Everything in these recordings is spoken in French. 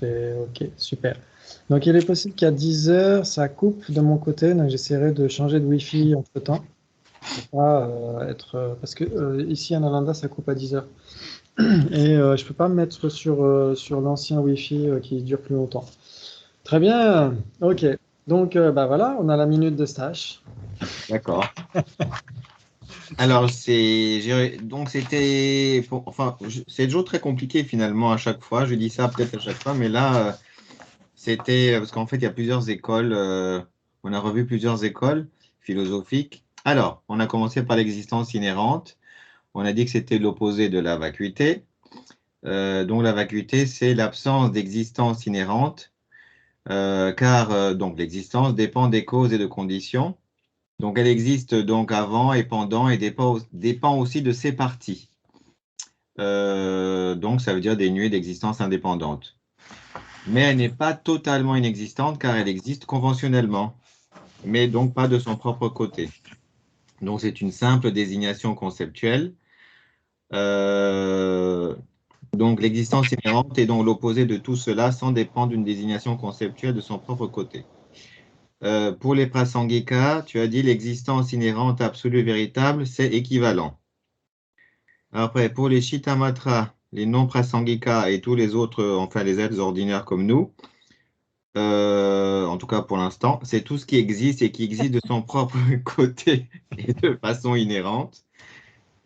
OK, super. Donc, il est possible qu'à 10 heures, ça coupe de mon côté. Donc, j'essaierai de changer de Wi-Fi entre-temps. Pour pas, parce que ici, en Alanda, ça coupe à 10 heures. Et je peux pas me mettre sur l'ancien Wi-Fi qui dure plus longtemps. Très bien. OK. Donc, bah voilà, on a la minute de stage. D'accord. Alors, donc c'était, enfin, c'est toujours très compliqué finalement à chaque fois. Je dis ça peut-être à chaque fois, mais là, c'était parce qu'en fait, il y a plusieurs écoles. On a revu plusieurs écoles philosophiques. Alors, on a commencé par l'existence inhérente. On a dit que c'était l'opposé de la vacuité. Donc, la vacuité, c'est l'absence d'existence inhérente, car donc l'existence dépend des causes et de conditions. Donc, elle existe donc avant et pendant et dépend aussi de ses parties. Donc, ça veut dire des nuées d'existence indépendante. Mais elle n'est pas totalement inexistante car elle existe conventionnellement, mais donc pas de son propre côté. Donc, c'est une simple désignation conceptuelle. Euh, donc, l'existence inhérente est donc l'opposé de tout cela sans dépendre d'une désignation conceptuelle de son propre côté. Pour les prasangika, tu as dit l'existence inhérente absolue et véritable, c'est équivalent. Après, pour les Shittamatra, les non-prasangika et tous les autres, enfin les êtres ordinaires comme nous, en tout cas pour l'instant, c'est tout ce qui existe et qui existe de son propre côté et de façon inhérente.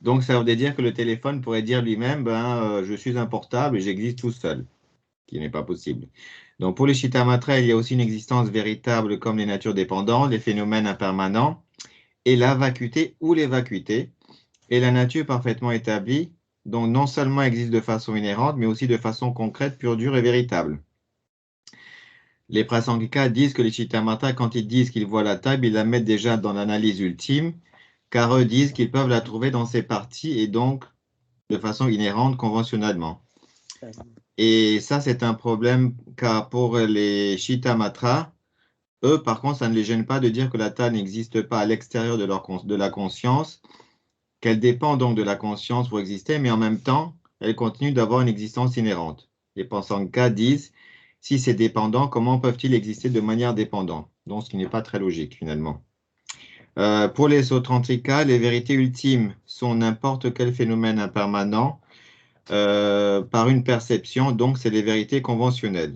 Donc ça veut dire que le téléphone pourrait dire lui-même, je suis un portable et j'existe tout seul, ce qui n'est pas possible. Donc pour les Shittamatra, il y a aussi une existence véritable comme les natures dépendantes, les phénomènes impermanents et la vacuité ou les vacuités. Et la nature parfaitement établie, donc non seulement existe de façon inhérente, mais aussi de façon concrète, pure, dure et véritable. Les prasangika disent que les Chittamatra, quand ils disent qu'ils voient la table, ils la mettent déjà dans l'analyse ultime, car eux disent qu'ils peuvent la trouver dans ses parties et donc de façon inhérente conventionnellement. Et ça, c'est un problème, car pour les Chittamatra, eux, par contre, ça ne les gêne pas de dire que la table n'existe pas à l'extérieur de la conscience, qu'elle dépend donc de la conscience pour exister, mais en même temps, elle continue d'avoir une existence inhérente. Les Pansangkas disent, si c'est dépendant, comment peuvent-ils exister de manière dépendante? Donc, ce qui n'est pas très logique finalement. Pour les Sautrantrika, les vérités ultimes sont n'importe quel phénomène impermanent par une perception, donc c'est les vérités conventionnelles.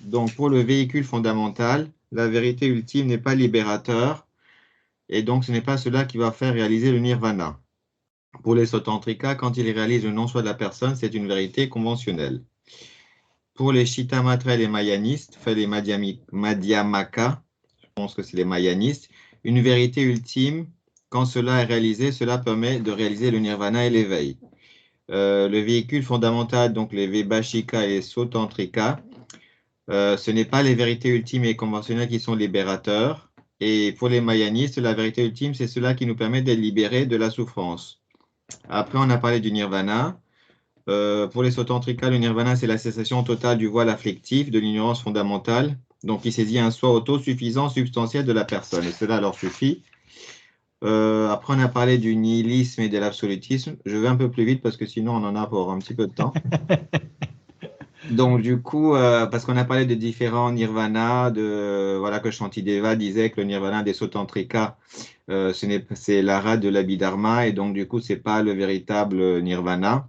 Donc, pour le véhicule fondamental, la vérité ultime n'est pas libérateur, et donc ce n'est pas cela qui va faire réaliser le nirvana. Pour les Sautrantrika, quand ils réalisent le non-soi de la personne, c'est une vérité conventionnelle. Pour les Shittamatra et les Mayanistes, enfin les Madhyamaka, je pense que c'est les Mayanistes, une vérité ultime, quand cela est réalisé, cela permet de réaliser le nirvana et l'éveil. Le véhicule fondamental, donc les Vibhashika et les Sautantrika, ce n'est pas les vérités ultimes et conventionnelles qui sont libérateurs. Et pour les Mayanistes, la vérité ultime, c'est cela qui nous permet d'être libérés de la souffrance. Après, on a parlé du nirvana. Pour les Sautantrika, le nirvana, c'est la cessation totale du voile afflictif, de l'ignorance fondamentale, donc qui saisit un soi autosuffisant, substantiel de la personne. Et cela leur suffit. Après, on a parlé du nihilisme et de l'absolutisme. Je vais un peu plus vite parce que sinon, on en a pour un petit peu de temps. Donc, du coup, parce qu'on a parlé de différents nirvanas, voilà, que Shantideva disait que le nirvana des Sautantrika, c'est l'arhat de l'abhidharma, et donc, du coup, c'est pas le véritable nirvana.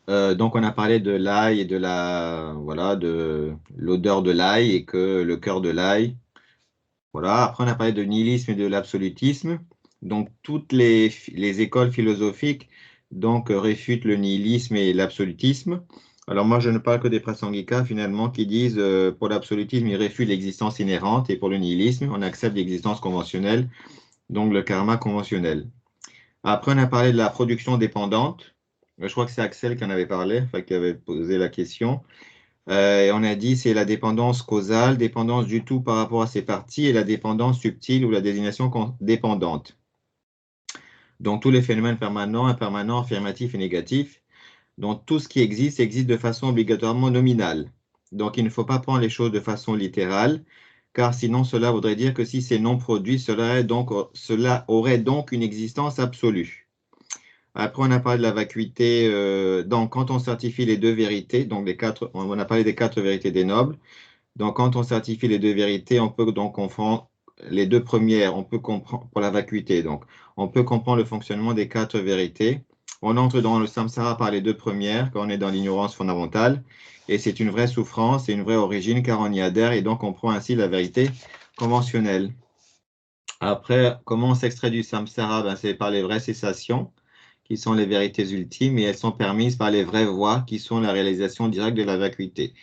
Donc, on a parlé de l'ail et voilà, de l'odeur de l'ail et que le cœur de l'ail. Voilà. Après, on a parlé de nihilisme et de l'absolutisme. Donc, toutes les écoles philosophiques donc réfutent le nihilisme et l'absolutisme. Alors, moi, je ne parle que des prasangika finalement qui disent pour l'absolutisme, ils réfutent l'existence inhérente et pour le nihilisme, on accepte l'existence conventionnelle, donc le karma conventionnel. Après, on a parlé de la production dépendante. Je crois que c'est Axel qui en avait parlé, enfin, qui avait posé la question. Et on a dit c'est la dépendance causale, dépendance du tout par rapport à ses parties et la dépendance subtile ou la désignation dépendante. Donc tous les phénomènes permanents, impermanents, affirmatifs et négatifs. Donc tout ce qui existe existe de façon obligatoirement nominale. Donc il ne faut pas prendre les choses de façon littérale, car sinon cela voudrait dire que si c'est non produit, cela aurait donc une existence absolue. Après, on a parlé de la vacuité. Donc, quand on certifie les deux vérités, donc on a parlé des quatre vérités des nobles. Donc, quand on certifie les deux vérités, on peut donc comprendre les deux premières, on peut comprendre pour la vacuité. Donc, on peut comprendre le fonctionnement des quatre vérités. On entre dans le samsara par les deux premières, quand on est dans l'ignorance fondamentale. Et c'est une vraie souffrance et une vraie origine, car on y adhère, et donc on prend ainsi la vérité conventionnelle. Après, comment on s'extrait du samsara? Ben, c'est par les vraies cessations, qui sont les vérités ultimes, et elles sont permises par les vraies voies, qui sont la réalisation directe de la vacuité.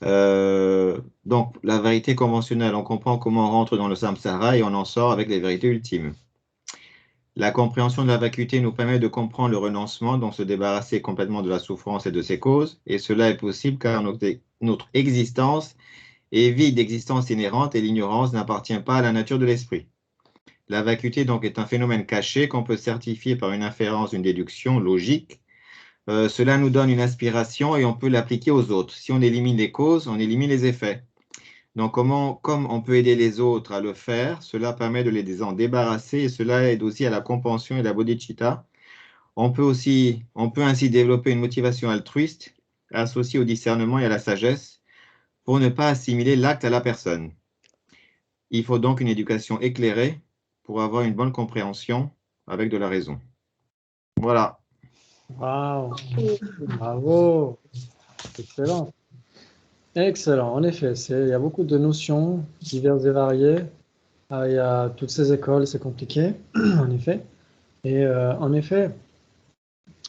Donc, la vérité conventionnelle, on comprend comment on rentre dans le samsara et on en sort avec les vérités ultimes. La compréhension de la vacuité nous permet de comprendre le renoncement, donc se débarrasser complètement de la souffrance et de ses causes. Et cela est possible car notre existence est vide d'existence inhérente et l'ignorance n'appartient pas à la nature de l'esprit. La vacuité donc est un phénomène caché qu'on peut certifier par une inférence, une déduction logique. Cela nous donne une aspiration et on peut l'appliquer aux autres. Si on élimine les causes, on élimine les effets. Donc, comme on peut aider les autres à le faire, cela permet de les en débarrasser et cela aide aussi à la compassion et la bodhicitta. On peut ainsi développer une motivation altruiste associée au discernement et à la sagesse pour ne pas assimiler l'acte à la personne. Il faut donc une éducation éclairée pour avoir une bonne compréhension avec de la raison. Voilà. Waouh, bravo, excellent. Excellent, en effet, il y a beaucoup de notions diverses et variées. Il y a toutes ces écoles, c'est compliqué, en effet. Et en effet,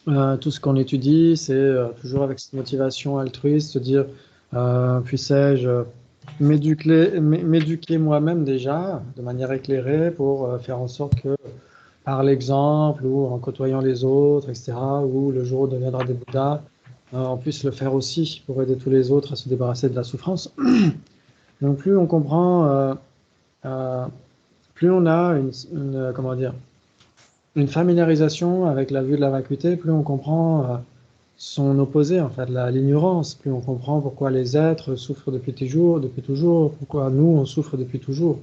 tout ce qu'on étudie, c'est toujours avec cette motivation altruiste, se dire, puissais-je m'éduquer moi-même déjà, de manière éclairée, pour faire en sorte que, par l'exemple ou en côtoyant les autres, etc., ou le jour où on deviendra des Bouddhas, on puisse le faire aussi pour aider tous les autres à se débarrasser de la souffrance. Donc plus on comprend, euh, plus on a comment dire, une familiarisation avec la vue de la vacuité, plus on comprend son opposé, en fait, l'ignorance, plus on comprend pourquoi les êtres souffrent depuis toujours, pourquoi nous, on souffre depuis toujours.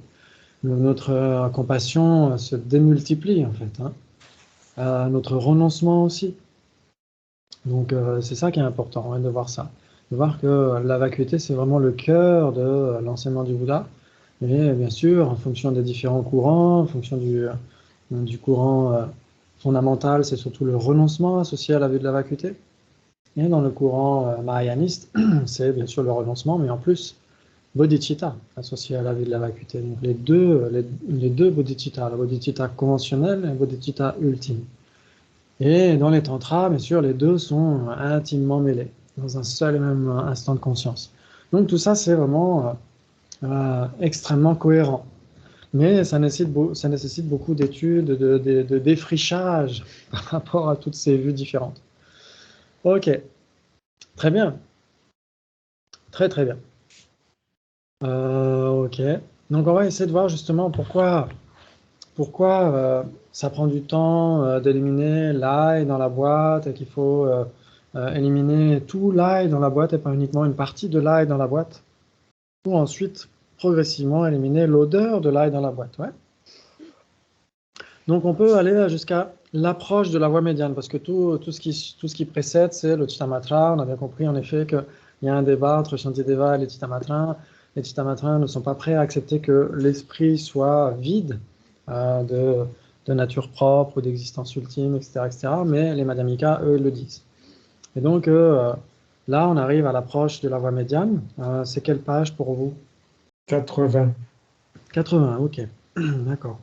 Notre compassion se démultiplie, en fait, hein. Notre renoncement aussi. Donc, c'est ça qui est important, hein, de voir ça. De voir que la vacuité, c'est vraiment le cœur de l'enseignement du Bouddha. Mais bien sûr, en fonction des différents courants, en fonction du courant fondamental, c'est surtout le renoncement associé à la vue de la vacuité. Et dans le courant mahayaniste, c'est bien sûr le renoncement, mais en plus, bodhicitta associé à la vue de la vacuité. Donc les deux bodhicitta, la bodhicitta conventionnelle et la bodhicitta ultime. Et dans les tantras, bien sûr, les deux sont intimement mêlés dans un seul et même instant de conscience. Donc tout ça, c'est vraiment extrêmement cohérent. Mais ça nécessite beaucoup d'études, de défrichage par rapport à toutes ces vues différentes. Ok, très bien. Très très bien. Ok. Donc on va essayer de voir justement pourquoi ça prend du temps d'éliminer l'ail dans la boîte et qu'il faut éliminer tout l'ail dans la boîte et pas uniquement une partie de l'ail dans la boîte. Pour ensuite progressivement éliminer l'odeur de l'ail dans la boîte. Ouais. Donc on peut aller jusqu'à l'approche de la voie médiane, parce que tout ce qui précède, c'est le Chittamatra. On a bien compris en effet qu'il y a un débat entre Shantideva et les Chittamatras. Les Chittamatras ne sont pas prêts à accepter que l'esprit soit vide de nature propre ou d'existence ultime, etc., etc. Mais les Madhyamikas, eux, le disent. Et donc là, on arrive à l'approche de la voie médiane. C'est quelle page pour vous? 80. 80, ok. D'accord.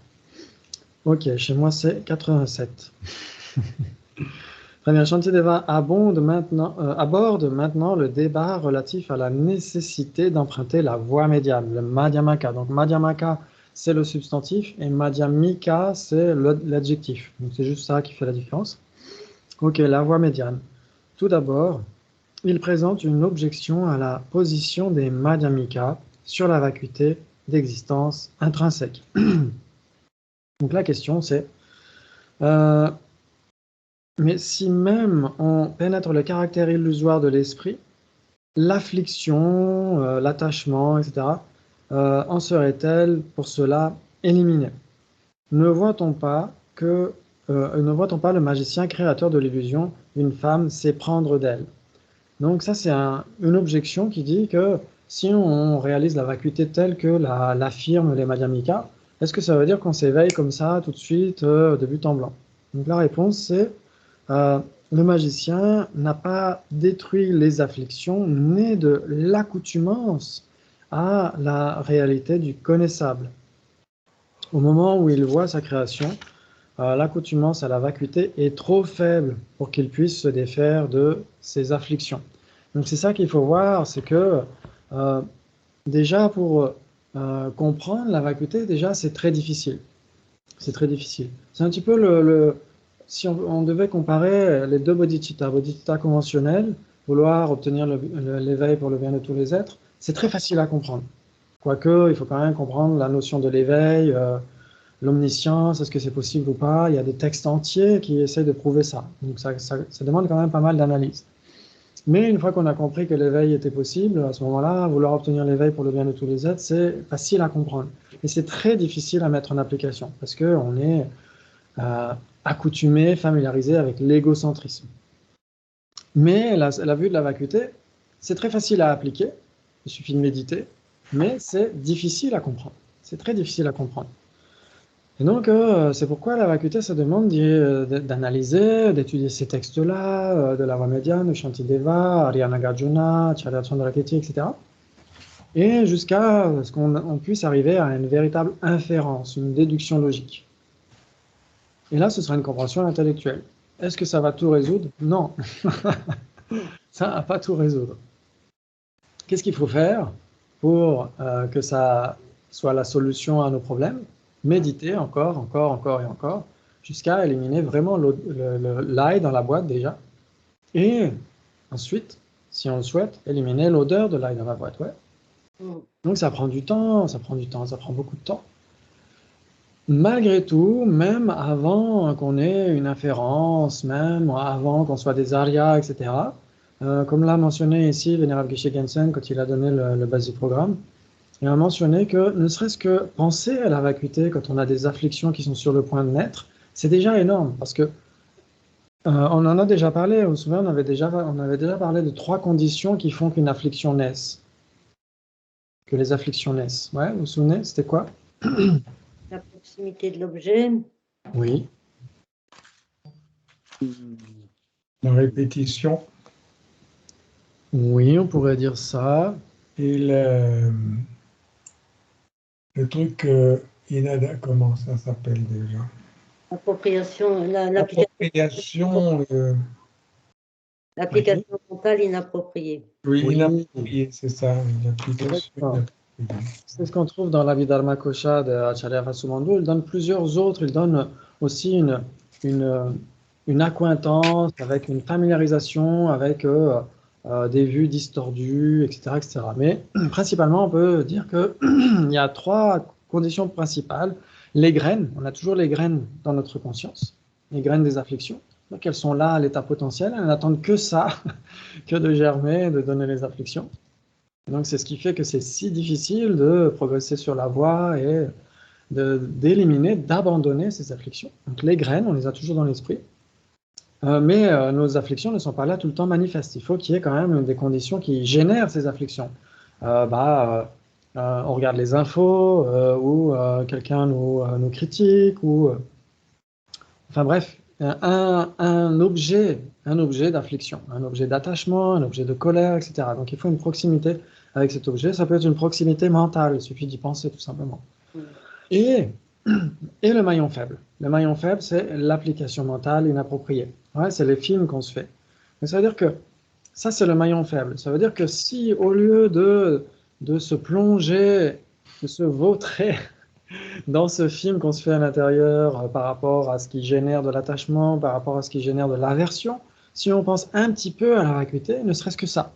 Ok, chez moi c'est 87. Très bien, Shantideva aborde maintenant le débat relatif à la nécessité d'emprunter la voie médiane, le Madhyamaka. Donc Madhyamaka, c'est le substantif et Madhyamika, c'est l'adjectif. Donc c'est juste ça qui fait la différence. Ok, la voie médiane. Tout d'abord, il présente une objection à la position des Madhyamika sur la vacuité d'existence intrinsèque. Donc la question c'est, mais si même on pénètre le caractère illusoire de l'esprit, l'affliction, l'attachement, etc., en serait-elle pour cela éliminée? Ne voit-on pas que ne voit-on pas le magicien créateur de l'illusion, une femme sait prendre d'elle. Donc ça, c'est une objection qui dit que si on réalise la vacuité telle que l'affirment les Madhyamika, est-ce que ça veut dire qu'on s'éveille comme ça tout de suite de but en blanc? Donc la réponse, c'est le magicien n'a pas détruit les afflictions nées de l'accoutumance à la réalité du connaissable. Au moment où il voit sa création, l'accoutumance à la vacuité est trop faible pour qu'il puisse se défaire de ses afflictions. Donc c'est ça qu'il faut voir, c'est que déjà pour comprendre la vacuité, déjà c'est très difficile. C'est très difficile. C'est un petit peu si on devait comparer les deux bodhicitta conventionnel, vouloir obtenir l'éveil pour le bien de tous les êtres, c'est très facile à comprendre. Quoique, il faut quand même comprendre la notion de l'éveil, l'omniscience, est-ce que c'est possible ou pas? Il y a des textes entiers qui essaient de prouver ça. Donc ça demande quand même pas mal d'analyse. Mais une fois qu'on a compris que l'éveil était possible, à ce moment-là, vouloir obtenir l'éveil pour le bien de tous les êtres, c'est facile à comprendre. Et c'est très difficile à mettre en application, parce qu'on est accoutumé, familiarisé avec l'égocentrisme. Mais la vue de la vacuité, c'est très facile à appliquer, il suffit de méditer, mais c'est difficile à comprendre. C'est très difficile à comprendre. Et donc, c'est pourquoi la vacuité, ça demande d'analyser, d'étudier ces textes-là, de la voie médiane, de Shantideva, Ariya Nagarjuna, Acharya Chandrakirti, etc. Et jusqu'à ce qu'on puisse arriver à une véritable inférence, une déduction logique. Et là, ce sera une compréhension intellectuelle. Est-ce que ça va tout résoudre? Non. Ça ne va pas tout résoudre. Qu'est-ce qu'il faut faire pour que ça soit la solution à nos problèmes? Méditer encore et encore, jusqu'à éliminer vraiment l'ail dans la boîte déjà. Et ensuite, si on le souhaite, éliminer l'odeur de l'ail dans la boîte. Ouais. Donc ça prend du temps, ça prend beaucoup de temps. Malgré tout, même avant qu'on ait une inférence, même avant qu'on soit des arias, etc., comme l'a mentionné ici Vénérable Geshe Gensen quand il a donné le basic programme, il a mentionné que ne serait-ce que penser à la vacuité quand on a des afflictions qui sont sur le point de naître, c'est déjà énorme, parce que on en a déjà parlé, vous vous souvenez, on avait déjà parlé de 3 conditions qui font qu'une affliction naisse. Que les afflictions naissent. Ouais, vous vous souvenez, c'était quoi? La proximité de l'objet. Oui. La répétition. Oui, on pourrait dire ça. Et le truc inada, comment ça s'appelle déjà? L'appropriation, L'appropriation. l'application mentale inappropriée. Oui, Oui. inappropriée, c'est ça, l'application inappropriée. C'est ce qu'on trouve dans l'Abhidharma Kosha de Acharya Vasubandhu. Il donne plusieurs autres. Il donne aussi une accointance avec une familiarisation avec des vues distordues, etc., etc. Mais principalement, on peut dire qu'il y a 3 conditions principales. Les graines, on a toujours les graines dans notre conscience, les graines des afflictions. Donc elles sont là à l'état potentiel, elles n'attendent que ça, que de germer, de donner les afflictions. Et donc c'est ce qui fait que c'est si difficile de progresser sur la voie et d'éliminer, d'abandonner ces afflictions. Donc les graines, on les a toujours dans l'esprit. Mais nos afflictions ne sont pas là tout le temps manifestes. Il faut qu'il y ait quand même des conditions qui génèrent ces afflictions. On regarde les infos, ou quelqu'un nous critique, ou enfin bref, un objet d'affliction, un objet d'attachement, un objet de colère, etc. Donc il faut une proximité avec cet objet. Ça peut être une proximité mentale, il suffit d'y penser tout simplement. Et le maillon faible. Le maillon faible, c'est l'application mentale inappropriée. Ouais, c'est les films qu'on se fait. Mais ça veut dire que ça, c'est le maillon faible. Ça veut dire que si, au lieu de se plonger, de se vautrer dans ce film qu'on se fait à l'intérieur par rapport à ce qui génère de l'attachement, par rapport à ce qui génère de l'aversion, si on pense un petit peu à la vacuité, ne serait-ce que ça.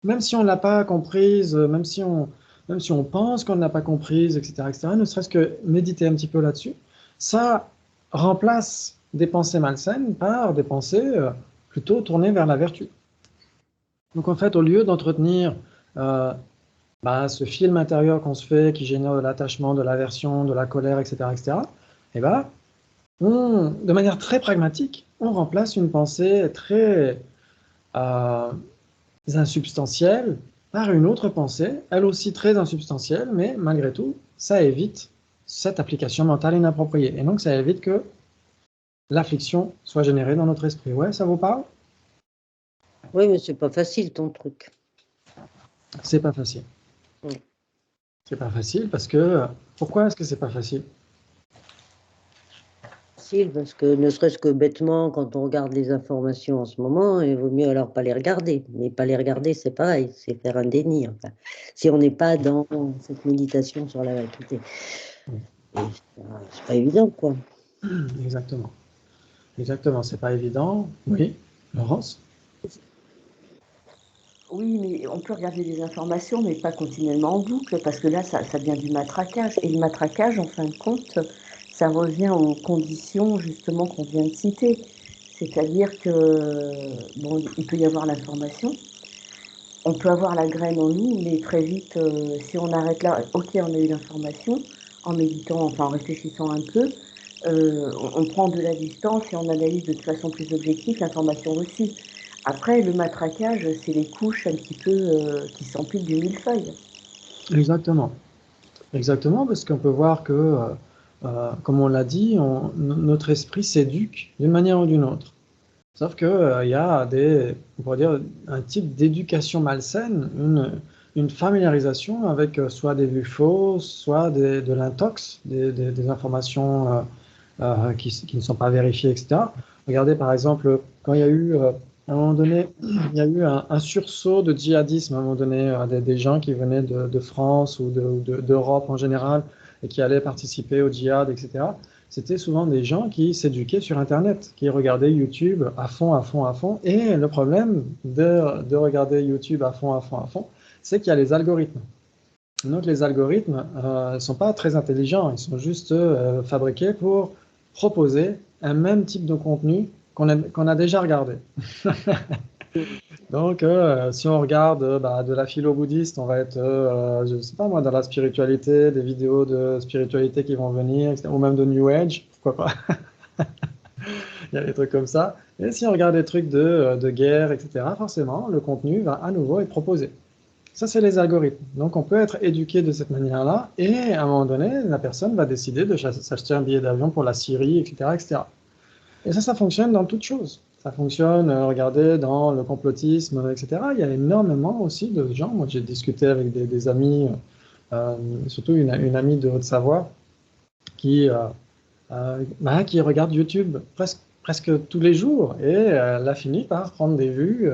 Même si on ne l'a pas comprise, même si on pense qu'on ne l'a pas comprise, etc., ne serait-ce que méditer un petit peu là-dessus, ça remplace des pensées malsaines par des pensées plutôt tournées vers la vertu. Donc en fait, au lieu d'entretenir ce film intérieur qu'on se fait, qui génère de l'attachement, de l'aversion, de la colère, etc., eh ben, de manière très pragmatique, on remplace une pensée très insubstantielle par une autre pensée, elle aussi très insubstantielle, mais malgré tout, ça évite cette application mentale inappropriée. Et donc, ça évite que l'affliction soit générée dans notre esprit. Ouais, ça vous parle? Oui, mais c'est pas facile ton truc. C'est pas facile. Oui. C'est pas facile parce que... Pourquoi est-ce que c'est pas facile? Facile parce que ne serait-ce que bêtement, quand on regarde les informations en ce moment, il vaut mieux alors pas les regarder. Mais pas les regarder, c'est pareil, c'est faire un déni. Enfin, si on n'est pas dans cette méditation sur la vérité. C'est pas évident, quoi. Exactement. Exactement, c'est pas évident. Oui, Laurence? Oui, mais on peut regarder des informations, mais pas continuellement en boucle, parce que là, ça devient du matraquage. Et le matraquage, en fin de compte, ça revient aux conditions, justement, qu'on vient de citer. C'est-à-dire que, bon, il peut y avoir l'information, on peut avoir la graine en nous, mais très vite, si on arrête là, ok, on a eu l'information, en méditant, enfin en réfléchissant un peu, on prend de la distance et on analyse de façon plus objective l'information reçue. Après, le matraquage, c'est les couches un petit peu qui s'empilent du millefeuille. Exactement. Exactement, parce qu'on peut voir que, comme on l'a dit, notre esprit s'éduque d'une manière ou d'une autre. Sauf qu'il y a on pourrait dire, un type d'éducation malsaine, une familiarisation avec soit des vues fausses, soit de l'intox, des informations qui ne sont pas vérifiées, etc. Regardez par exemple, quand il y a eu, à un moment donné, il y a eu un sursaut de djihadisme, à un moment donné, des gens qui venaient de France ou d'Europe en général et qui allaient participer au djihad, etc. C'était souvent des gens qui s'éduquaient sur Internet, qui regardaient YouTube à fond, à fond, à fond. Et le problème de regarder YouTube à fond, à fond, à fond, c'est qu'il y a les algorithmes. Donc les algorithmes ne sont pas très intelligents, ils sont juste fabriqués pour proposer un même type de contenu qu'on a déjà regardé. Donc, si on regarde de la philo bouddhiste, on va être, je ne sais pas moi, dans la spiritualité, des vidéos de spiritualité qui vont venir, etc., ou même de New Age, pourquoi pas. Il y a des trucs comme ça. Et si on regarde des trucs de guerre, etc., forcément, le contenu va à nouveau être proposé. Ça, c'est les algorithmes. Donc, on peut être éduqué de cette manière-là, et à un moment donné, la personne va décider de s'acheter un billet d'avion pour la Syrie, etc., etc. Et ça fonctionne dans toutes choses. Ça fonctionne, regardez, dans le complotisme, etc. Il y a énormément aussi de gens. Moi, j'ai discuté avec des amis, surtout une amie de Haute-Savoie, qui regarde YouTube presque tous les jours, et elle a fini par prendre des vues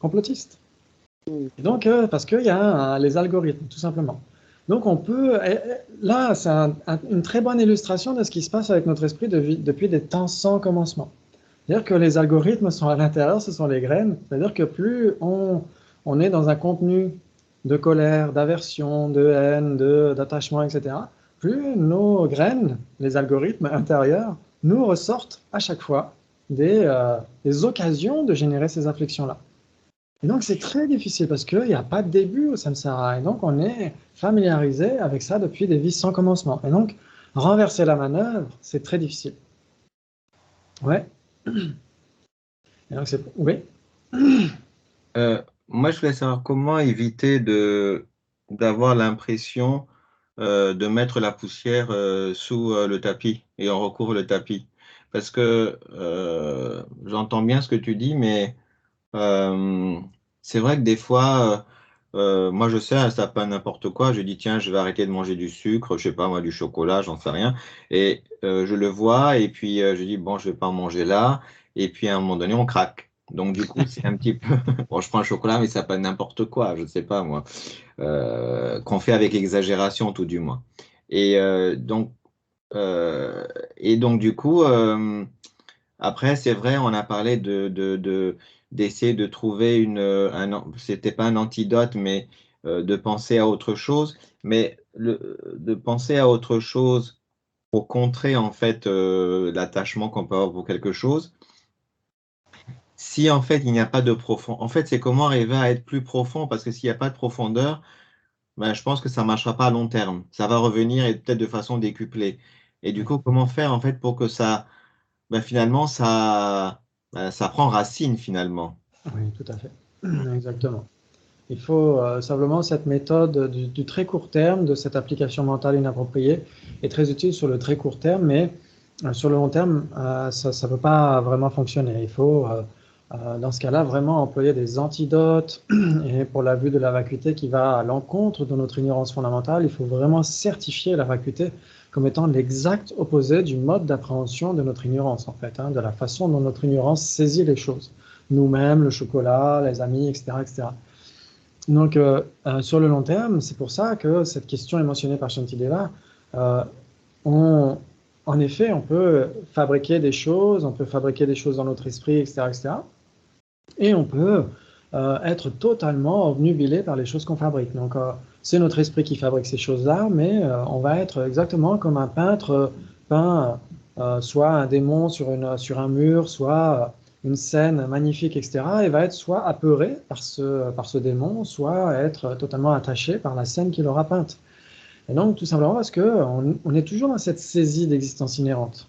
complotistes. Et donc, parce qu'il y a les algorithmes, tout simplement. Donc, on peut... Là, c'est une très bonne illustration de ce qui se passe avec notre esprit depuis des temps sans commencement. C'est-à-dire que les algorithmes sont à l'intérieur, ce sont les graines. C'est-à-dire que plus on est dans un contenu de colère, d'aversion, de haine, d'attachement, etc., plus nos graines, les algorithmes intérieurs, nous ressortent à chaque fois des occasions de générer ces afflictions-là. Et donc, c'est très difficile parce qu'il n'y a pas de début au samsara. Et donc, on est familiarisé avec ça depuis des vies sans commencement. Et donc, renverser la manœuvre, c'est très difficile. Ouais. Et donc, oui. Moi, je voulais savoir comment éviter d'avoir l'impression de mettre la poussière sous le tapis et on recouvre le tapis. Parce que j'entends bien ce que tu dis, mais c'est vrai que des fois, moi je sais, ça pas n'importe quoi, je dis tiens, je vais arrêter de manger du sucre, je sais pas moi, du chocolat, j'en sais rien, et je le vois, et puis je dis bon, je vais pas en manger là, et puis à un moment donné, on craque. Donc du coup, c'est un petit peu, bon, je prends le chocolat, mais ça pas n'importe quoi, je sais pas moi, qu'on fait avec exagération tout du moins. Et et donc du coup, après, c'est vrai, on a parlé d'essayer de trouver c'était pas un antidote, mais de penser à autre chose. Mais de penser à autre chose pour contrer en fait l'attachement qu'on peut avoir pour quelque chose. Si en fait il n'y a pas de profond, en fait c'est comment arriver à être plus profond parce que s'il n'y a pas de profondeur, ben, je pense que ça ne marchera pas à long terme. Ça va revenir et peut-être de façon décuplée. Et du coup, comment faire en fait pour que ben, finalement, ça prend racine finalement. Oui, tout à fait. Exactement. Il faut simplement cette méthode du très court terme, de cette application mentale inappropriée, est très utile sur le très court terme, mais sur le long terme, ça ne peut pas vraiment fonctionner. Il faut, dans ce cas-là, vraiment employer des antidotes. Et pour la vue de la vacuité qui va à l'encontre de notre ignorance fondamentale, il faut vraiment certifier la vacuité comme étant l'exact opposé du mode d'appréhension de notre ignorance, en fait, de la façon dont notre ignorance saisit les choses. Nous-mêmes, le chocolat, les amis, etc., etc. Donc, sur le long terme, c'est pour ça que cette question est mentionnée par Shantideva. En effet, on peut fabriquer des choses, dans notre esprit, etc., etc. Et on peut être totalement obnubilé par les choses qu'on fabrique. Donc, c'est notre esprit qui fabrique ces choses-là, mais on va être exactement comme un peintre peint soit un démon sur un mur, soit une scène magnifique, etc. Et va être soit apeuré par ce démon, soit être totalement attaché par la scène qu'il aura peinte. Et donc, tout simplement parce qu'on est toujours dans cette saisie d'existence inhérente.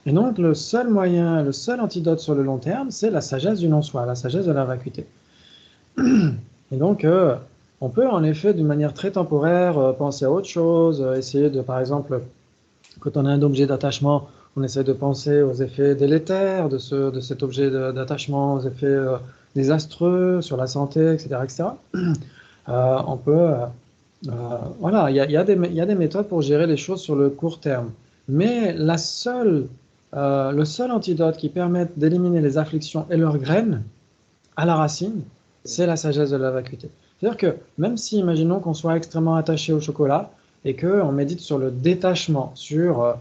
Et donc, le seul moyen, le seul antidote sur le long terme, c'est la sagesse du non-soi, la sagesse de la vacuité. Et donc, on peut en effet, d'une manière très temporaire, penser à autre chose, essayer de, par exemple, quand on a un objet d'attachement, on essaie de penser aux effets délétères de cet objet d'attachement, aux effets désastreux sur la santé, etc., etc. On peut... voilà, il y a des méthodes pour gérer les choses sur le court terme. Mais le seul antidote qui permette d'éliminer les afflictions et leurs graines à la racine, c'est la sagesse de la vacuité. C'est-à-dire que même si, imaginons qu'on soit extrêmement attaché au chocolat et qu'on médite sur le détachement, sur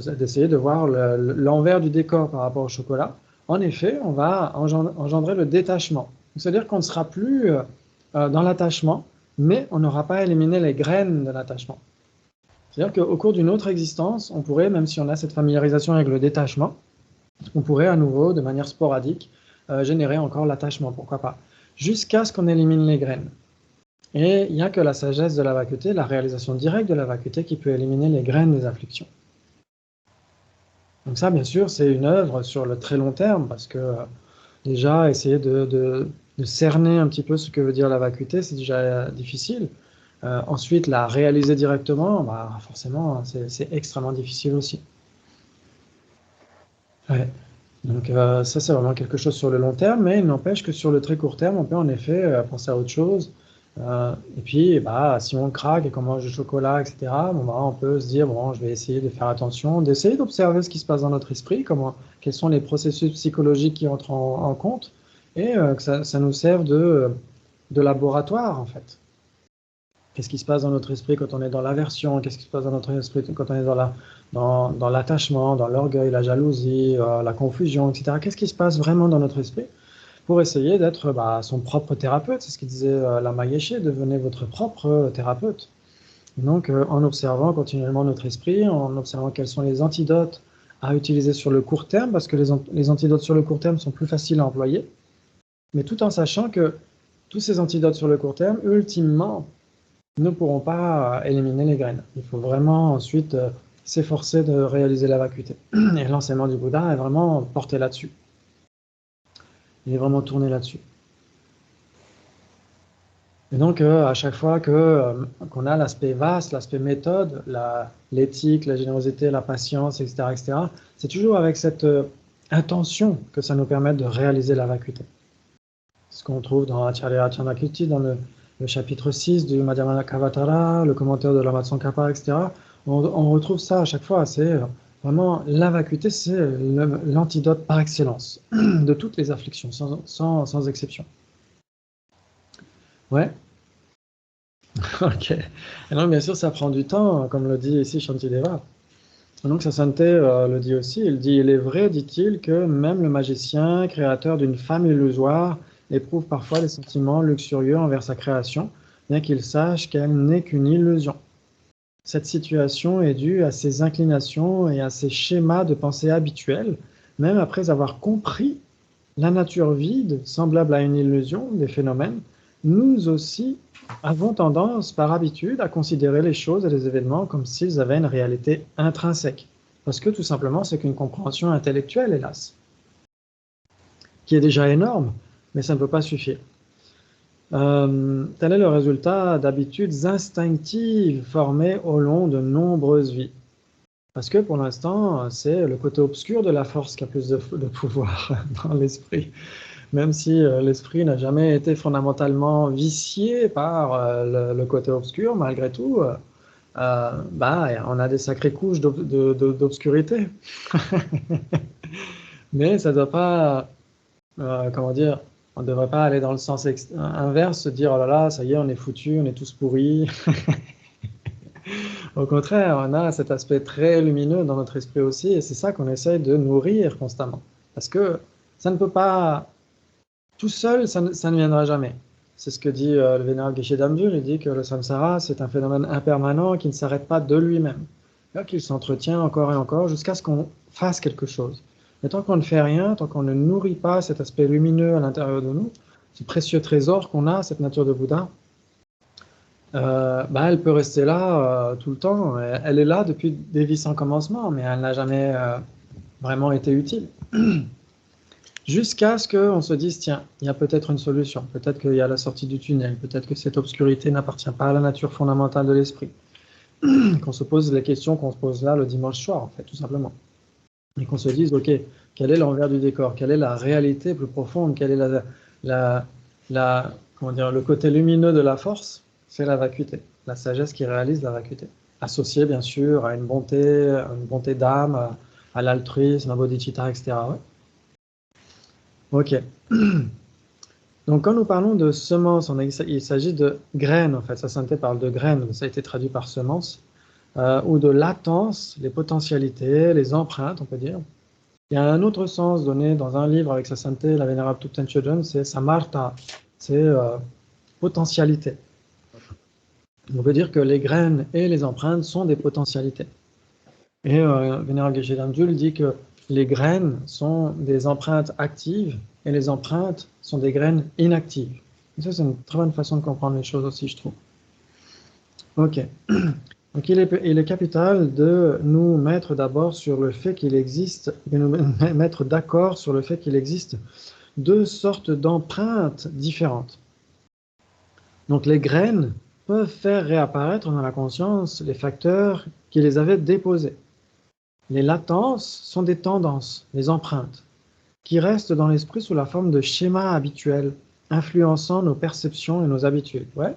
d'essayer de voir l'envers du décor par rapport au chocolat, en effet, on va engendrer le détachement. C'est-à-dire qu'on ne sera plus dans l'attachement, mais on n'aura pas éliminé les graines de l'attachement. C'est-à-dire qu'au cours d'une autre existence, on pourrait, même si on a cette familiarisation avec le détachement, on pourrait à nouveau, de manière sporadique, générer encore l'attachement, pourquoi pas, jusqu'à ce qu'on élimine les graines. Et il n'y a que la sagesse de la vacuité, la réalisation directe de la vacuité qui peut éliminer les graines des afflictions. Donc ça, bien sûr, c'est une œuvre sur le très long terme, parce que déjà, essayer de cerner un petit peu ce que veut dire la vacuité, c'est déjà difficile. Ensuite, la réaliser directement, forcément, c'est extrêmement difficile aussi. Ouais. Donc ça, c'est vraiment quelque chose sur le long terme, mais il n'empêche que sur le très court terme, on peut en effet penser à autre chose. Et puis, si on craque et qu'on mange du chocolat, etc., on peut se dire, bon, je vais essayer de faire attention, d'essayer d'observer ce qui se passe dans notre esprit, quels sont les processus psychologiques qui entrent en compte, et que ça nous serve de laboratoire, en fait. Qu'est-ce qui se passe dans notre esprit quand on est dans l'aversion? Qu'est-ce qui se passe dans notre esprit quand on est dans l'attachement, dans l'orgueil, la jalousie, la confusion, etc. Qu'est-ce qui se passe vraiment dans notre esprit pour essayer d'être son propre thérapeute? C'est ce qu'il disait Lama Yeshe, devenez votre propre thérapeute. Et donc, en observant continuellement notre esprit, en observant quels sont les antidotes à utiliser sur le court terme, parce que les antidotes sur le court terme sont plus faciles à employer, mais tout en sachant que tous ces antidotes sur le court terme, ultimement, ne pourront pas éliminer les graines. Il faut vraiment ensuite s'efforcer de réaliser la vacuité. Et l'enseignement du Bouddha est vraiment porté là-dessus. Il est vraiment tourné là-dessus. Et donc, à chaque fois qu'on a l'aspect vaste, l'aspect méthode, l'éthique, la générosité, la patience, etc., etc., c'est toujours avec cette intention que ça nous permet de réaliser la vacuité. Ce qu'on trouve dans Acharya Chandrakirti, dans le chapitre 6 du Madhyamaka Kavatara, le commentaire de Lama Tsongkhapa, etc. On retrouve ça à chaque fois. C'est vraiment la vacuité, c'est l'antidote par excellence de toutes les afflictions, sans exception. Ouais. Ok. Et donc, bien sûr, ça prend du temps, comme le dit ici Shantideva. Et donc, Sasanté le dit aussi. Il dit, il est vrai, dit-il, que même le magicien, créateur d'une femme illusoire, éprouve parfois des sentiments luxurieux envers sa création, bien qu'il sache qu'elle n'est qu'une illusion. Cette situation est due à ses inclinations et à ses schémas de pensée habituels, même après avoir compris la nature vide, semblable à une illusion des phénomènes. Nous aussi avons tendance, par habitude, à considérer les choses et les événements comme s'ils avaient une réalité intrinsèque, Parce que tout simplement, c'est qu'une compréhension intellectuelle, hélas, qui est déjà énorme, mais ça ne peut pas suffire. Tel est le résultat d'habitudes instinctives formées au long de nombreuses vies. Parce que pour l'instant, c'est le côté obscur de la force qui a plus de pouvoir dans l'esprit. Même si l'esprit n'a jamais été fondamentalement vicié par le côté obscur, malgré tout, on a des sacrées couches d'obscurité. Mais ça ne doit pas, comment dire, on ne devrait pas aller dans le sens inverse, se dire, oh là là, ça y est, on est foutu, on est tous pourris. Au contraire, on a cet aspect très lumineux dans notre esprit aussi, et c'est ça qu'on essaye de nourrir constamment. Parce que ça ne peut pas, tout seul, ça ne viendra jamais. C'est ce que dit le vénérable Geshe Damdul, il dit que le samsara, c'est un phénomène impermanent qui ne s'arrête pas de lui-même. Qu'il s'entretient encore et encore jusqu'à ce qu'on fasse quelque chose. Mais tant qu'on ne fait rien, tant qu'on ne nourrit pas cet aspect lumineux à l'intérieur de nous, ce précieux trésor qu'on a, cette nature de Bouddha, elle peut rester là tout le temps. Elle est là depuis des vies sans commencement, mais elle n'a jamais vraiment été utile. Jusqu'à ce qu'on se dise, tiens, il y a peut-être une solution, peut-être qu'il y a la sortie du tunnel, peut-être que cette obscurité n'appartient pas à la nature fondamentale de l'esprit. Qu'on se pose les questions qu'on se pose là le dimanche soir, en fait, tout simplement. Et qu'on se dise, ok, quel est l'envers du décor? Quelle est la réalité plus profonde? Quelle est comment dire, le côté lumineux de la force? C'est la vacuité, la sagesse qui réalise la vacuité. Associée, bien sûr, à une bonté d'âme, à l'altruisme, à bodhicitta, etc. Ouais. Ok. Donc, quand nous parlons de semences, il s'agit de graines, en fait. Sa sainteté parle de graines, ça a été traduit par semences, ou de latence, les potentialités, les empreintes, on peut dire. Il y a un autre sens donné dans un livre avec sa sainteté, la vénérable Thupten Chodron, c'est samartha, c'est potentialité. On peut dire que les graines et les empreintes sont des potentialités. Et vénérable Geshe Damdul dit que les graines sont des empreintes actives et les empreintes sont des graines inactives. Et ça, c'est une très bonne façon de comprendre les choses aussi, je trouve. Ok. Donc, il est capital de nous mettre d'abord sur le fait qu'il existe, de nous mettre d'accord sur le fait qu'il existe deux sortes d'empreintes différentes. Donc, les graines peuvent faire réapparaître dans la conscience les facteurs qui les avaient déposés. Les latences sont des tendances, des empreintes, qui restent dans l'esprit sous la forme de schémas habituels, influençant nos perceptions et nos habitudes. Ouais.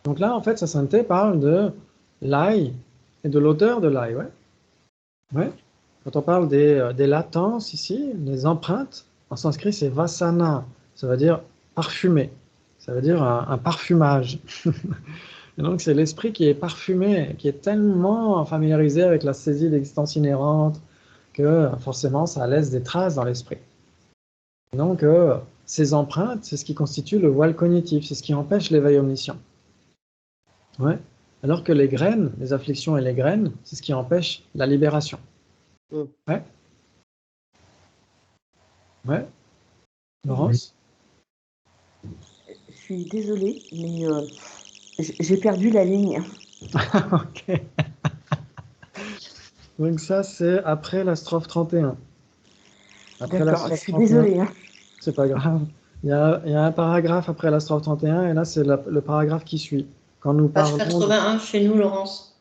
Donc là, en fait, sa sainteté parle de l'ail et de l'odeur de l'ail. Ouais. Ouais. Quand on parle des latences ici, les empreintes, en sanskrit, c'est vasana, ça veut dire parfumé, ça veut dire un parfumage. Et donc, c'est l'esprit qui est parfumé, qui est tellement familiarisé avec la saisie d'existence inhérente que forcément, ça laisse des traces dans l'esprit. Donc, ces empreintes, c'est ce qui constitue le voile cognitif, c'est ce qui empêche l'éveil omniscient. Ouais. Alors que les graines, les afflictions et les graines, c'est ce qui empêche la libération. Ouais. Ouais. Laurence? Je suis désolée, mais j'ai perdu la ligne. Ok. Donc ça, c'est après la strophe 31. D'accord, je suis désolée. Hein. C'est pas grave. Il y a un paragraphe après la strophe 31, et là, c'est le paragraphe qui suit. Quand nous Page 81 chez nous, Laurence.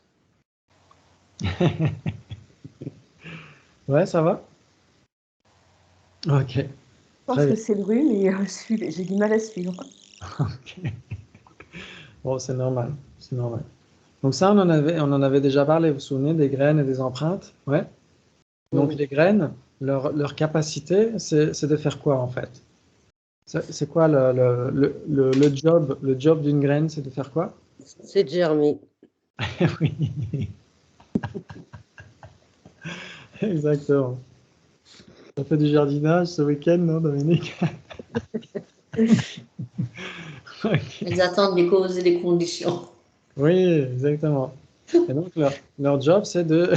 Ouais, ça va? Ok. Je pense que c'est le rhume et j'ai du mal à suivre. Ok. Bon, c'est normal. C'est normal. Donc ça, on en avait déjà parlé, vous vous souvenez, des graines et des empreintes? Ouais. Donc les graines, leur capacité, c'est de faire quoi en fait? C'est quoi le job d'une graine, c'est de faire quoi? C'est de germer. Oui. Exactement. Tu as fait du jardinage ce week-end, non, Dominique? Okay. Ils attendent les causes et les conditions. Oui, exactement. Et donc, leur job, c'est de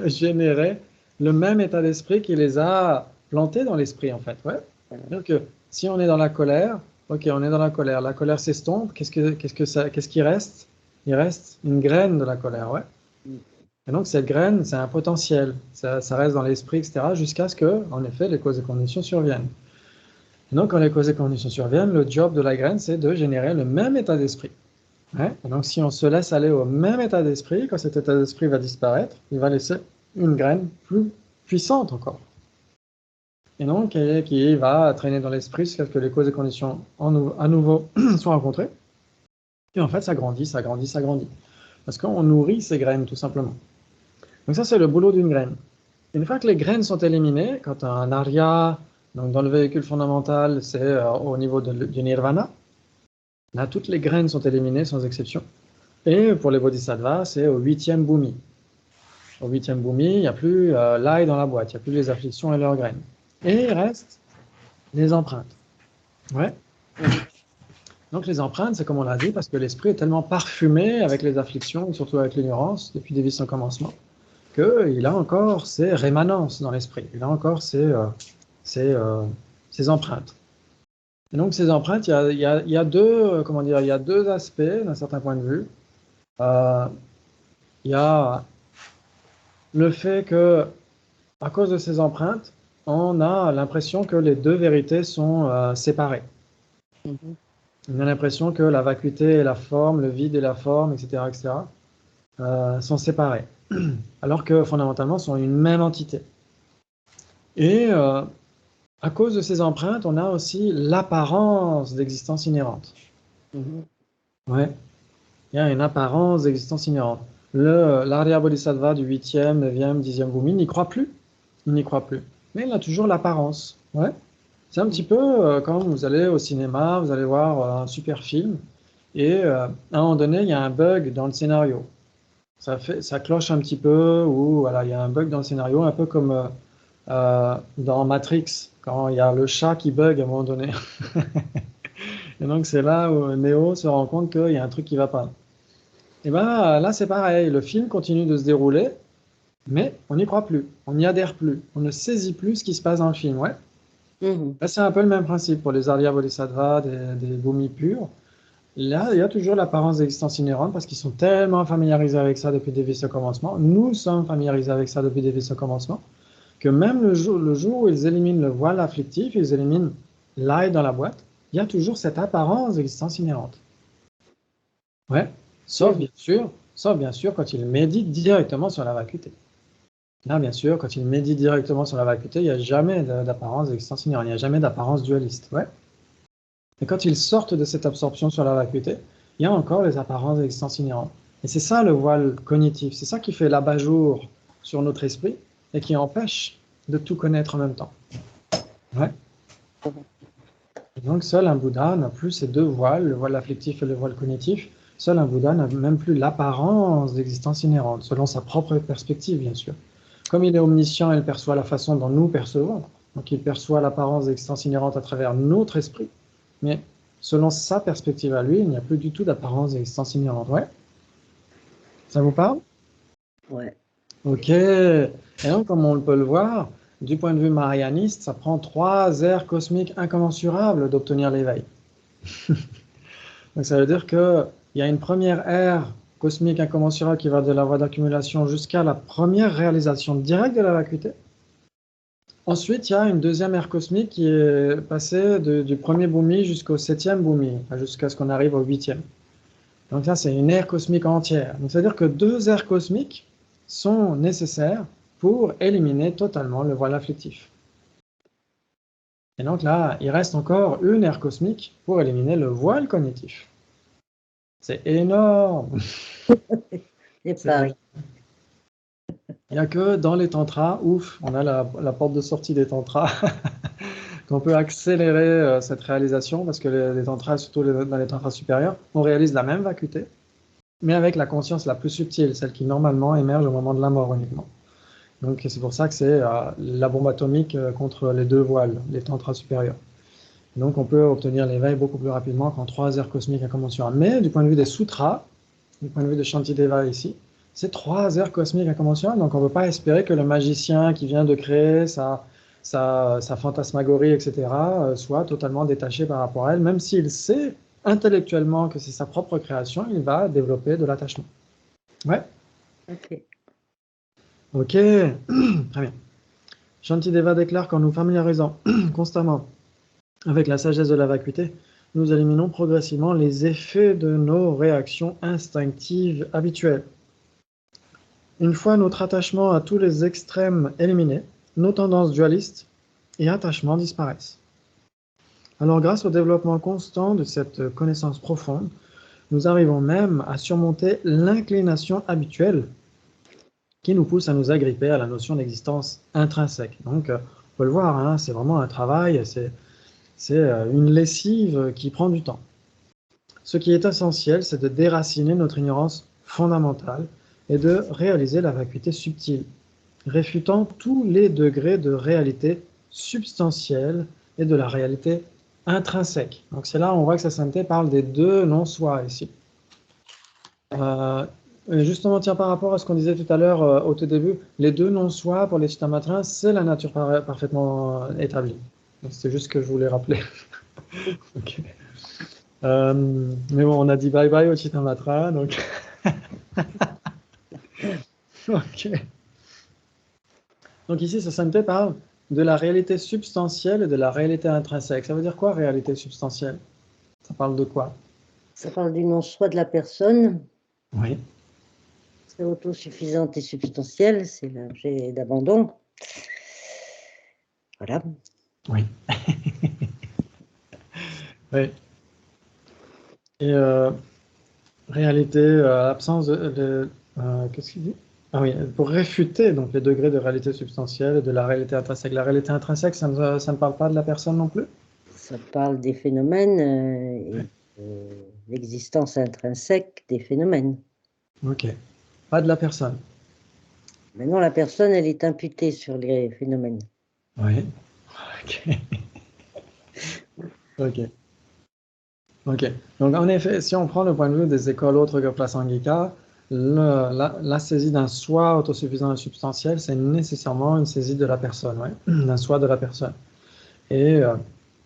générer le même état d'esprit qui les a plantés dans l'esprit, en fait. Ouais. Donc, si on est dans la colère, ok, on est dans la colère s'estompe, qu'est-ce qui reste? Il reste une graine de la colère, ouais. Et donc, cette graine, c'est un potentiel. Ça reste dans l'esprit, etc., jusqu'à ce que, en effet, les causes et conditions surviennent. Et donc, quand les causes et conditions surviennent, le job de la graine, c'est de générer le même état d'esprit. Ouais. Et donc, si on se laisse aller au même état d'esprit, quand cet état d'esprit va disparaître, il va laisser une graine plus puissante encore. Et donc, qui va traîner dans l'esprit jusqu'à ce que les causes et conditions à nouveau soient rencontrées. Et en fait, ça grandit, ça grandit, ça grandit. Parce qu'on nourrit ces graines, tout simplement. Donc ça, c'est le boulot d'une graine. Une fois que les graines sont éliminées, quand un arya, donc dans le véhicule fondamental, c'est au niveau du nirvana, là, toutes les graines sont éliminées sans exception. Et pour les bodhisattvas, c'est au 8e bhumi. Au 8e bhumi, il n'y a plus l'ail dans la boîte, il n'y a plus les afflictions et leurs graines. Et il reste les empreintes. Ouais. Donc les empreintes, c'est comme on l'a dit, parce que l'esprit est tellement parfumé avec les afflictions, et surtout avec l'ignorance, depuis des vies sans commencement, qu'il a encore ses rémanences dans l'esprit, il a encore ses empreintes. Et donc ces empreintes, il y a deux, comment dire, il y a deux aspects d'un certain point de vue. Il y a le fait que, à cause de ces empreintes, on a l'impression que les deux vérités sont séparées. On a l'impression que la vacuité et la forme, le vide et la forme, etc., sont séparés, alors que fondamentalement sont une même entité. Et à cause de ces empreintes, on a aussi l'apparence d'existence inhérente. Ouais. Il y a une apparence d'existence inhérente. L'Arya Bodhisattva du 8e, 9e, 10e bhumi n'y croit plus. Il n'y croit plus. Mais il a toujours l'apparence. Ouais. C'est un petit peu quand vous allez au cinéma, vous allez voir un super film, et à un moment donné, il y a un bug dans le scénario. Ça cloche un petit peu, ou voilà, il y a un bug dans le scénario, un peu comme dans Matrix, quand il y a le chat qui bug à un moment donné. Et donc c'est là où Neo se rend compte qu'il y a un truc qui ne va pas. Et bien là c'est pareil, le film continue de se dérouler, mais on n'y croit plus, on n'y adhère plus, on ne saisit plus ce qui se passe dans le film. Ouais. Là c'est un peu le même principe pour les Arya Bodhisattvas, des bhumis purs. Là, il y a toujours l'apparence d'existence inhérente parce qu'ils sont tellement familiarisés avec ça depuis des vies sans commencement. Nous sommes familiarisés avec ça depuis des vies sans commencement, que même le jour où ils éliminent le voile afflictif, ils éliminent l'ail dans la boîte, il y a toujours cette apparence d'existence inhérente. Ouais, sauf bien sûr quand ils méditent directement sur la vacuité. Là, bien sûr, quand ils méditent directement sur la vacuité, il n'y a jamais d'apparence d'existence inhérente, il n'y a jamais d'apparence dualiste. Ouais. Et quand ils sortent de cette absorption sur la vacuité, il y a encore les apparences d'existence inhérente. Et c'est ça le voile cognitif, c'est ça qui fait l'abat-jour sur notre esprit et qui empêche de tout connaître en même temps. Ouais. Et donc seul un Bouddha n'a plus ces deux voiles, le voile afflictif et le voile cognitif. Seul un Bouddha n'a même plus l'apparence d'existence inhérente, selon sa propre perspective, bien sûr. Comme il est omniscient, il perçoit la façon dont nous percevons. Donc il perçoit l'apparence d'existence inhérente à travers notre esprit. Mais selon sa perspective à lui, il n'y a plus du tout d'apparence d'existence inhérente. Ouais. Ça vous parle? Ouais. Ok. Et donc, comme on peut le voir, du point de vue marianiste, ça prend 3 aires cosmiques incommensurables d'obtenir l'éveil. Donc ça veut dire qu'il y a une première ère cosmique incommensurable qui va de la voie d'accumulation jusqu'à la première réalisation directe de la vacuité. Ensuite, il y a une deuxième ère cosmique qui est passée du premier bhumi jusqu'au 7e bhumi, jusqu'à ce qu'on arrive au 8e. Donc là, c'est une ère cosmique entière. Donc c'est-à-dire que 2 aires cosmiques sont nécessaires pour éliminer totalement le voile afflictif. Et donc là, il reste encore une ère cosmique pour éliminer le voile cognitif. C'est énorme. C'est pareil. Il n'y a que dans les tantras, ouf, on a la porte de sortie des tantras, qu'on peut accélérer cette réalisation, parce que les tantras, surtout dans les tantras supérieurs, on réalise la même vacuité, mais avec la conscience la plus subtile, celle qui normalement émerge au moment de la mort uniquement. Donc c'est pour ça que c'est la bombe atomique contre les 2 voiles, les tantras supérieurs. Donc on peut obtenir l'éveil beaucoup plus rapidement qu'en 3 aires cosmiques incommensurables. Mais du point de vue des sutras, du point de vue de Shantideva ici, c'est 3 aires cosmiques incommensurables, donc on ne peut pas espérer que le magicien qui vient de créer sa fantasmagorie, etc., soit totalement détaché par rapport à elle, même s'il sait intellectuellement que c'est sa propre création, il va développer de l'attachement. Ouais. Ok. Ok, très bien. Shantideva déclare qu'en nous familiarisant constamment avec la sagesse de la vacuité, nous éliminons progressivement les effets de nos réactions instinctives habituelles. Une fois notre attachement à tous les extrêmes éliminés, nos tendances dualistes et attachements disparaissent. Alors, grâce au développement constant de cette connaissance profonde, nous arrivons même à surmonter l'inclination habituelle qui nous pousse à nous agripper à la notion d'existence intrinsèque. Donc, on peut le voir, hein, c'est vraiment un travail, c'est une lessive qui prend du temps. Ce qui est essentiel, c'est de déraciner notre ignorance fondamentale et de réaliser la vacuité subtile, réfutant tous les degrés de réalité substantielle et de la réalité intrinsèque. Donc c'est là où on voit que sa sainteté parle des deux non-soi ici. Justement, tiens, par rapport à ce qu'on disait tout à l'heure au tout début, les deux non-soi pour les Chittamatrins, c'est la nature parfaitement établie. C'est juste ce que je voulais rappeler. Okay. Mais bon, on a dit bye bye au Chittamatra, donc. Ok. Donc ici, sa sainteté parle de la réalité substantielle et de la réalité intrinsèque. Ça veut dire quoi, réalité substantielle? Ça parle de quoi? Ça parle du non-soi de la personne. Oui. C'est autosuffisante et substantielle, c'est l'objet d'abandon. Voilà. Oui. Oui. Et réalité, absence qu'est-ce qu'il dit? Ah oui, pour réfuter donc, les degrés de réalité substantielle et de la réalité intrinsèque. La réalité intrinsèque, ça ne parle pas de la personne non plus? Ça parle des phénomènes et de l'existence intrinsèque des phénomènes. Ok. Pas de la personne. Maintenant, la personne, elle est imputée sur les phénomènes. Oui. Ok. Ok. Ok. Donc, en effet, si on prend le point de vue des écoles autres que Prasangika, la saisie d'un soi autosuffisant et substantiel, c'est nécessairement une saisie de la personne, ouais, d'un soi de la personne. Et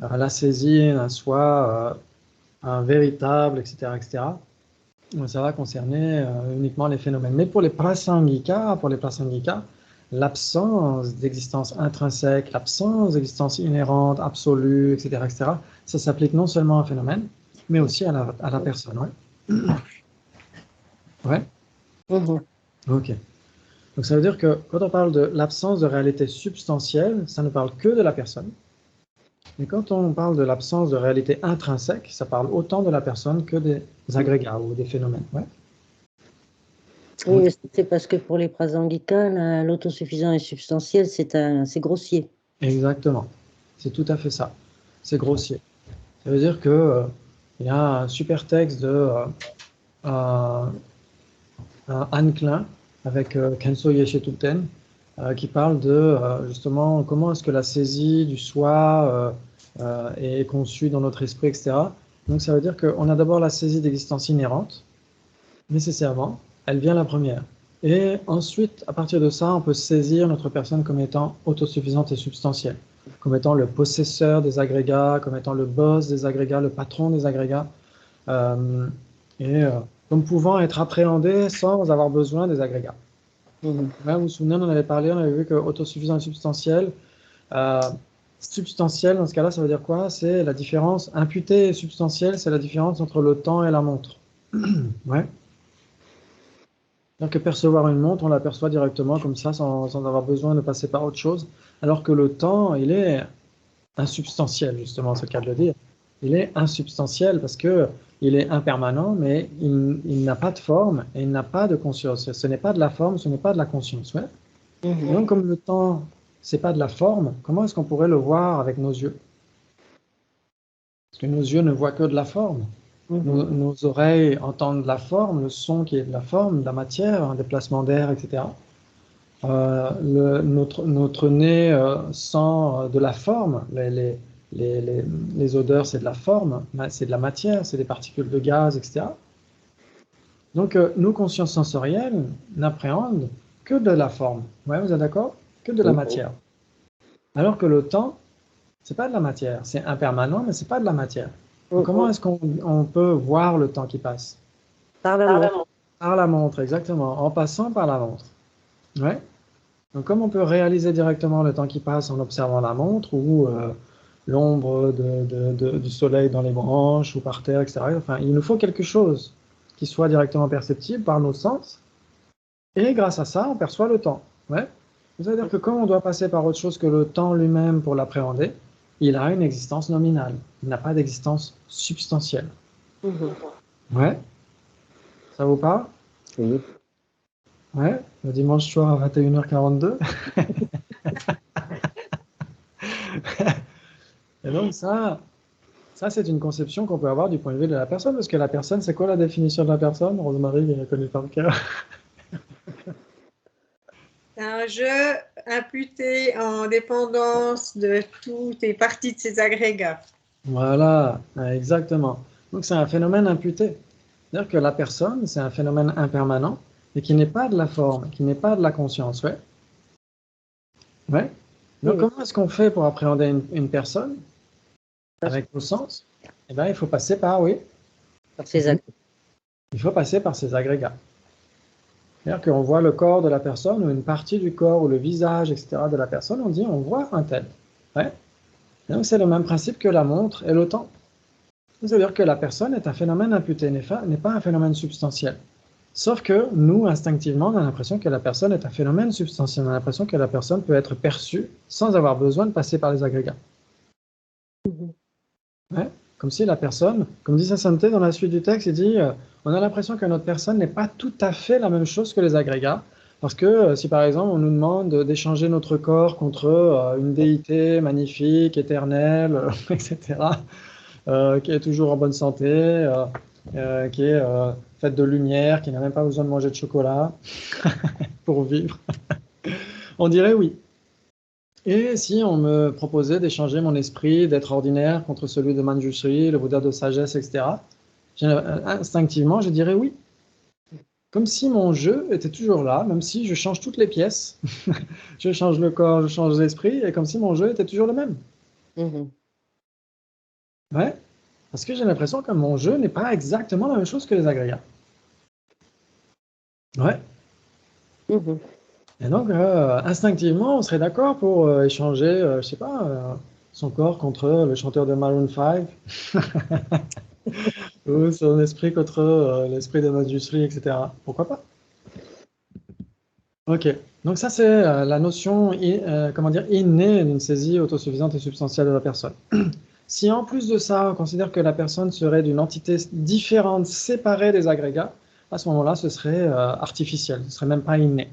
la saisie d'un soi un véritable, etc., ça va concerner uniquement les phénomènes. Mais pour les Prasangika, l'absence d'existence intrinsèque, l'absence d'existence inhérente, absolue, etc., ça s'applique non seulement à un phénomène, mais aussi à la personne. Ouais. Ouais. Ok. Donc ça veut dire que quand on parle de l'absence de réalité substantielle, ça ne parle que de la personne. Mais quand on parle de l'absence de réalité intrinsèque, ça parle autant de la personne que des agrégats ou des phénomènes. Ouais. Oui, c'est parce que pour les Prasangika, l'autosuffisant et substantiel, c'est grossier. Exactement. C'est tout à fait ça. C'est grossier. Ça veut dire que il y a un super texte de Anne Klein avec Kenso Yeshetuten qui parle de justement comment est-ce que la saisie du soi est conçue dans notre esprit, etc. Donc ça veut dire qu'on a d'abord la saisie d'existence inhérente, nécessairement, elle vient la première. Et ensuite, à partir de ça, on peut saisir notre personne comme étant autosuffisante et substantielle, comme étant le possesseur des agrégats, comme étant le boss des agrégats, le patron des agrégats, comme pouvant être appréhendé sans avoir besoin des agrégats. Vous vous souvenez, on en avait parlé, on avait vu que autosuffisant et substantiel, substantiel, dans ce cas-là, ça veut dire quoi? C'est la différence, imputé et substantiel, c'est la différence entre le temps et la montre. Ouais. Donc que percevoir une montre, on l'aperçoit directement comme ça, sans avoir besoin de passer par autre chose, alors que le temps, il est insubstantiel, justement, c'est le cas de le dire. Il est insubstantiel parce que il est impermanent, mais il n'a pas de forme et il n'a pas de conscience. Ce n'est pas de la forme, ce n'est pas de la conscience. Ouais. Donc, comme le temps, c'est pas de la forme, comment est-ce qu'on pourrait le voir avec nos yeux? Parce que nos yeux ne voient que de la forme. Nos oreilles entendent de la forme, le son qui est de la forme, de la matière, un déplacement d'air, etc. Notre nez sent de la forme, les odeurs c'est de la forme, c'est de la matière, c'est des particules de gaz, etc. Donc nos consciences sensorielles n'appréhendent que de la forme, ouais, vous êtes d'accord? Que de la matière. Alors que le temps, c'est pas de la matière, c'est impermanent, mais c'est pas de la matière. Donc, comment est-ce qu'on peut voir le temps qui passe? Par la montre. Par la montre, exactement, en passant par la montre. Ouais. Donc, comme on peut réaliser directement le temps qui passe en observant la montre ou l'ombre du soleil dans les branches ou par terre, etc., enfin, il nous faut quelque chose qui soit directement perceptible par nos sens. Et grâce à ça, on perçoit le temps. Ouais. C'est-à-dire que comme on doit passer par autre chose que le temps lui-même pour l'appréhender, il a une existence nominale. Il n'a pas d'existence substantielle. Ouais. Ça vous parle? Oui. Ouais. Le dimanche soir à 21h42. Et donc ça c'est une conception qu'on peut avoir du point de vue de la personne, parce que la personne, c'est quoi la définition de la personne? Rosemarie, elle connaît par cœur. C'est un jeu imputé en dépendance de toutes les parties de ces agrégats. Voilà, exactement. Donc c'est un phénomène imputé. C'est-à-dire que la personne, c'est un phénomène impermanent et qui n'est pas de la forme, qui n'est pas de la conscience. Ouais. Ouais. Donc Oui. comment est-ce qu'on fait pour appréhender une personne avec nos sens? Eh bien, il faut passer par, oui, Par ces agrégats. il faut passer par ces agrégats. C'est-à-dire qu'on voit le corps de la personne ou une partie du corps ou le visage, etc. de la personne, on dit on voit un tel. Ouais. Et donc c'est le même principe que la montre et le temps. C'est-à-dire que la personne est un phénomène imputé, n'est pas un phénomène substantiel. Sauf que nous, instinctivement, on a l'impression que la personne est un phénomène substantiel. On a l'impression que la personne peut être perçue sans avoir besoin de passer par les agrégats. Ouais. Comme si la personne, comme dit Sainte dans la suite du texte, il dit on a l'impression que notre personne n'est pas tout à fait la même chose que les agrégats. Parce que si par exemple on nous demande d'échanger notre corps contre une déité magnifique, éternelle, etc., qui est toujours en bonne santé, qui est faite de lumière, qui n'a même pas besoin de manger de chocolat pour vivre, on dirait oui. Et si on me proposait d'échanger mon esprit d'être ordinaire contre celui de Manjushri, le Bouddha de sagesse, etc., instinctivement, je dirais oui. Comme si mon jeu était toujours là, même si je change toutes les pièces. Je change le corps, je change l'esprit, et comme si mon jeu était toujours le même. Ouais, parce que j'ai l'impression que mon jeu n'est pas exactement la même chose que les agrégats. Ouais. Et donc, instinctivement, on serait d'accord pour échanger, je sais pas, son corps contre le chanteur de Maroon 5, ou son esprit contre l'esprit de Manjushri, etc. Pourquoi pas? Ok. Donc ça, c'est la notion comment dire, innée d'une saisie autosuffisante et substantielle de la personne. Si en plus de ça, on considère que la personne serait d'une entité différente, séparée des agrégats, à ce moment-là, ce serait artificiel, ce serait même pas inné.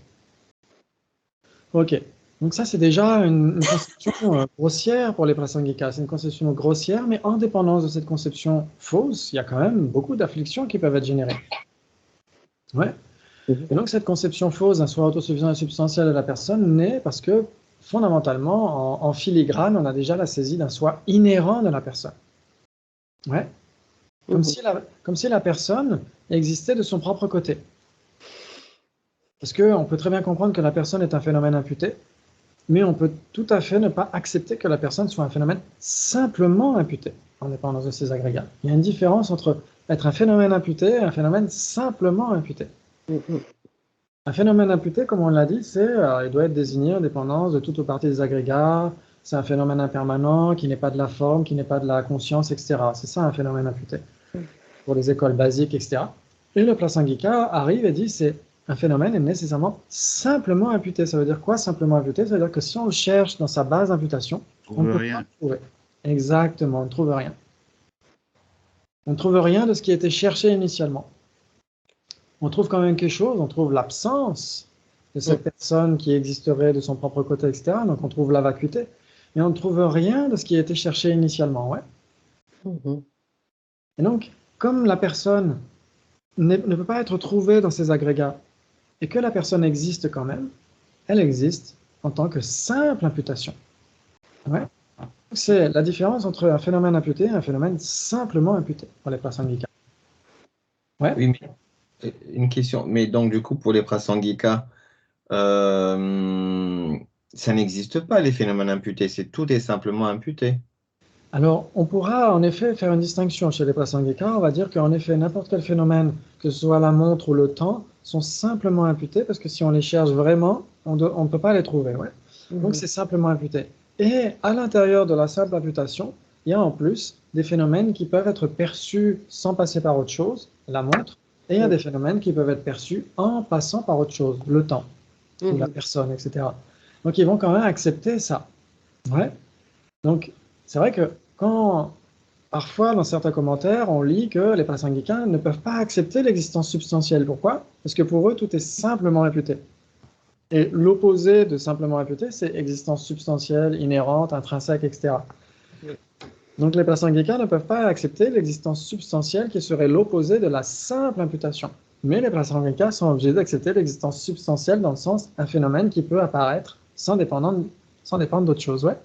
Ok. Donc ça, c'est déjà une conception grossière pour les prasangika. C'est une conception grossière, mais en dépendance de cette conception fausse, il y a quand même beaucoup d'afflictions qui peuvent être générées. Ouais. Et donc cette conception fausse d'un soi autosuffisant et substantiel de la personne naît parce que fondamentalement, en filigrane, on a déjà la saisie d'un soi inhérent de la personne. Ouais. Comme si la personne existait de son propre côté. Parce qu'on peut très bien comprendre que la personne est un phénomène imputé, mais on peut tout à fait ne pas accepter que la personne soit un phénomène simplement imputé, en dépendance de ses agrégats. Il y a une différence entre être un phénomène imputé et un phénomène simplement imputé. Un phénomène imputé, comme on l'a dit, il doit être désigné en dépendance de toute ou partie des agrégats. C'est un phénomène impermanent qui n'est pas de la forme, qui n'est pas de la conscience, etc. C'est ça un phénomène imputé pour les écoles basiques, etc. Et le prasangika arrive et dit c'est un phénomène est nécessairement simplement imputé. Ça veut dire quoi simplement imputé? Ça veut dire que si on le cherche dans sa base d'imputation, on ne peut pas le trouver. Exactement, on ne trouve rien. On ne trouve rien de ce qui a été cherché initialement. On trouve quand même quelque chose, on trouve l'absence de cette personne qui existerait de son propre côté, etc. Donc on trouve la vacuité, mais on ne trouve rien de ce qui a été cherché initialement. Ouais. Et donc, comme la personne ne peut pas être trouvée dans ces agrégats, et que la personne existe quand même, elle existe en tant que simple imputation. Ouais. C'est la différence entre un phénomène imputé et un phénomène simplement imputé pour les prasangika. Ouais. Oui, mais une question. Mais donc, du coup, pour les prasangika, ça n'existe pas, les phénomènes imputés. Tout est simplement imputé. Alors, on pourra en effet faire une distinction chez les prasangika. On va dire qu'en effet, n'importe quel phénomène, que ce soit la montre ou le temps, sont simplement imputés parce que si on les cherche vraiment, on ne peut pas les trouver. Ouais. Donc, c'est simplement imputé. Et à l'intérieur de la simple imputation, il y a en plus des phénomènes qui peuvent être perçus sans passer par autre chose, la montre, et il y a des phénomènes qui peuvent être perçus en passant par autre chose, le temps, ou la personne, etc. Donc, ils vont quand même accepter ça. Ouais. Donc, c'est vrai que quand, parfois, dans certains commentaires, on lit que les Prasangika ne peuvent pas accepter l'existence substantielle. Pourquoi? Parce que pour eux, tout est simplement imputé. Et l'opposé de simplement imputé, c'est existence substantielle, inhérente, intrinsèque, etc. Donc les Prasangika ne peuvent pas accepter l'existence substantielle qui serait l'opposé de la simple imputation. Mais les Prasangika sont obligés d'accepter l'existence substantielle dans le sens un phénomène qui peut apparaître sans dépendre d'autre chose. Ouais.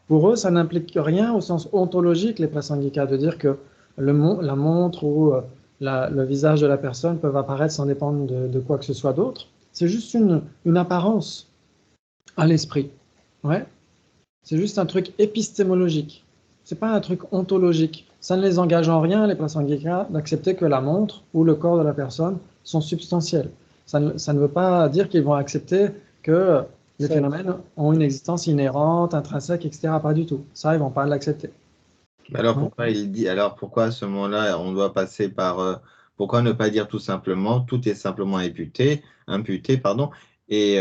Pour eux, ça n'implique rien au sens ontologique, les Prasangika, de dire que la montre ou le visage de la personne peuvent apparaître sans dépendre de quoi que ce soit d'autre. C'est juste une apparence à l'esprit. Ouais. C'est juste un truc épistémologique. C'est pas un truc ontologique. Ça ne les engage en rien, les Prasangika, d'accepter que la montre ou le corps de la personne sont substantiels. Ça ne veut pas dire qu'ils vont accepter que les phénomènes ont une existence inhérente, intrinsèque, etc. Pas du tout. Ça, ils vont pas l'accepter. Alors pourquoi à ce moment-là, on doit passer par... pourquoi ne pas dire tout simplement, tout est simplement imputé, et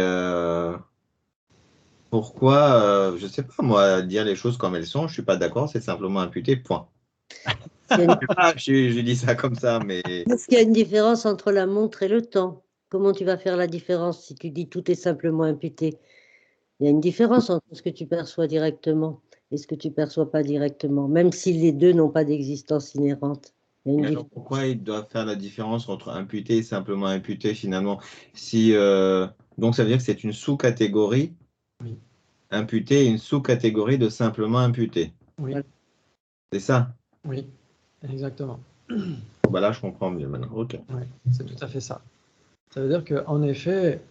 pourquoi, je ne sais pas moi, dire les choses comme elles sont, je ne suis pas d'accord, c'est simplement imputé, point. Je dis ça comme ça, mais... Est-ce qu'il y a une différence entre la montre et le temps? Comment tu vas faire la différence si tu dis tout est simplement imputé? Il y a une différence entre ce que tu perçois directement et ce que tu ne perçois pas directement, même si les deux n'ont pas d'existence inhérente. Alors pourquoi ils doivent faire la différence entre imputé et simplement imputé finalement? Donc ça veut dire que c'est une sous-catégorie imputé et une sous-catégorie de simplement imputé. Oui. C'est ça? Oui, exactement. Bah là, je comprends mieux maintenant. Ok. Oui, c'est tout à fait ça. Ça veut dire qu'en effet,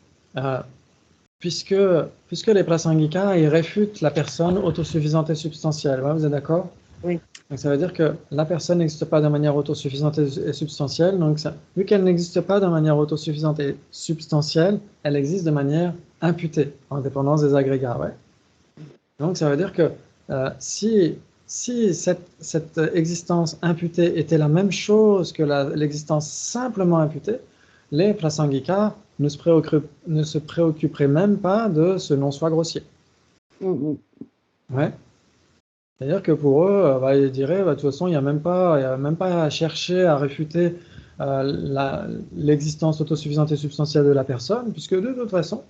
puisque les Prasangika, ils réfutent la personne autosuffisante et substantielle, ouais, vous êtes d'accord? Oui. Donc ça veut dire que la personne n'existe pas de manière autosuffisante et substantielle. Donc vu qu'elle n'existe pas de manière autosuffisante et substantielle, elle existe de manière imputée, en dépendance des agrégats. Ouais. Donc ça veut dire que si cette existence imputée était la même chose que l'existence simplement imputée, les Prasangika ne se préoccuperaient même pas de ce non-soi grossier. Ouais. C'est-à-dire que pour eux, ils diraient, de toute façon, il n'y a même pas à chercher à réfuter l'existence autosuffisante et substantielle de la personne, puisque de toute façon,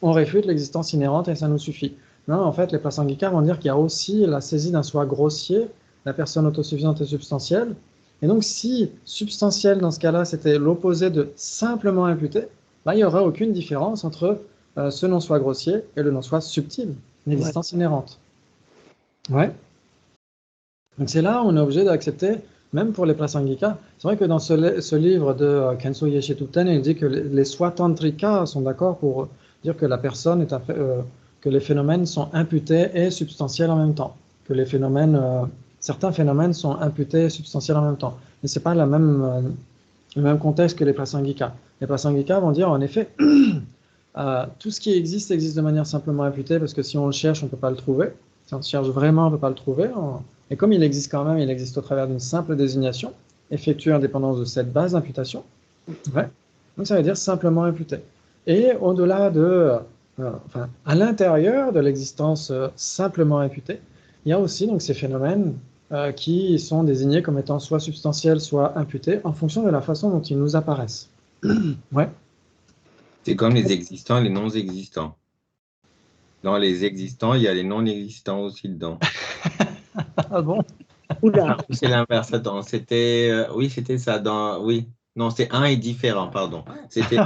on réfute l'existence inhérente et ça nous suffit. Non, en fait, les Prasangika vont dire qu'il y a aussi la saisie d'un soi grossier, la personne autosuffisante et substantielle. Et donc, si substantiel, dans ce cas-là, c'était l'opposé de simplement imputé, il n'y aurait aucune différence entre ce non-soi grossier et le non-soi subtil, l'existence inhérente. Ouais. Donc c'est là où on est obligé d'accepter, même pour les Prasangika. C'est vrai que dans ce livre de Kenso Yeshituten, il dit que les swatantrika sont d'accord pour dire que la personne que les phénomènes sont imputés et substantiels en même temps. Que les phénomènes, certains phénomènes sont imputés et substantiels en même temps. Mais c'est pas le même contexte que les Prasangika. Les Prasangika vont dire en effet, tout ce qui existe de manière simplement imputée, parce que si on le cherche, on ne peut pas le trouver. Si on cherche vraiment, on ne peut pas le trouver. Et comme il existe quand même, il existe au travers d'une simple désignation, effectuée en dépendance de cette base d'imputation. Ouais. Donc ça veut dire simplement imputé. Et au-delà à l'intérieur de l'existence simplement imputée, il y a aussi donc ces phénomènes qui sont désignés comme étant soit substantiels, soit imputés, en fonction de la façon dont ils nous apparaissent. Ouais. C'est comme les existants et les non-existants. Dans les existants, il y a les non-existants aussi dedans. Ah bon? Oula. C'est l'inverse. Attends, c'était ça. Oui, non, c'est un et différent, pardon. C'était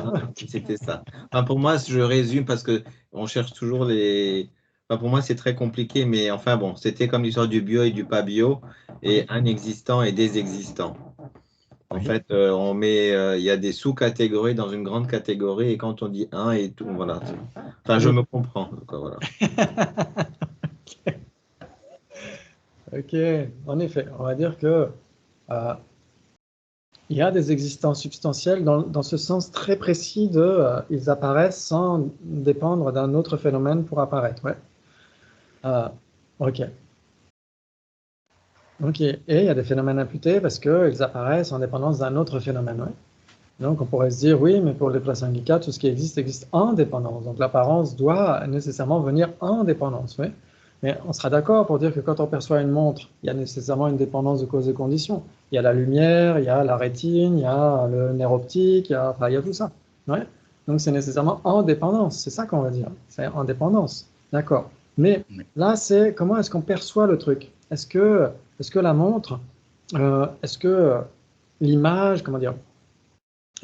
ça. Enfin, pour moi, je résume parce que on cherche toujours les. Enfin, pour moi, c'est très compliqué, mais enfin bon, c'était comme l'histoire du bio et du pas bio, et un existant et des existants. En fait, on met, il y a des sous-catégories dans une grande catégorie, et quand on dit un et tout, voilà. Enfin, je me comprends. Quoi, voilà. Ok, en effet, on va dire que il y a des existences substantielles dans ce sens très précis de ils apparaissent sans dépendre d'un autre phénomène pour apparaître. Ouais. Ok. Ok. Et il y a des phénomènes imputés parce qu'ils apparaissent en dépendance d'un autre phénomène. Ouais. Donc on pourrait se dire, oui, mais pour les prasangika, tout ce qui existe en dépendance. Donc l'apparence doit nécessairement venir en dépendance. Oui. Mais on sera d'accord pour dire que quand on perçoit une montre, il y a nécessairement une dépendance de cause et condition. Il y a la lumière, il y a la rétine, il y a le nerf optique, il y a tout ça. Ouais. Donc c'est nécessairement en dépendance, c'est ça qu'on va dire. C'est en dépendance. D'accord. Mais là, c'est comment est-ce qu'on perçoit le truc? Est-ce que la montre, est-ce que l'image, comment dire,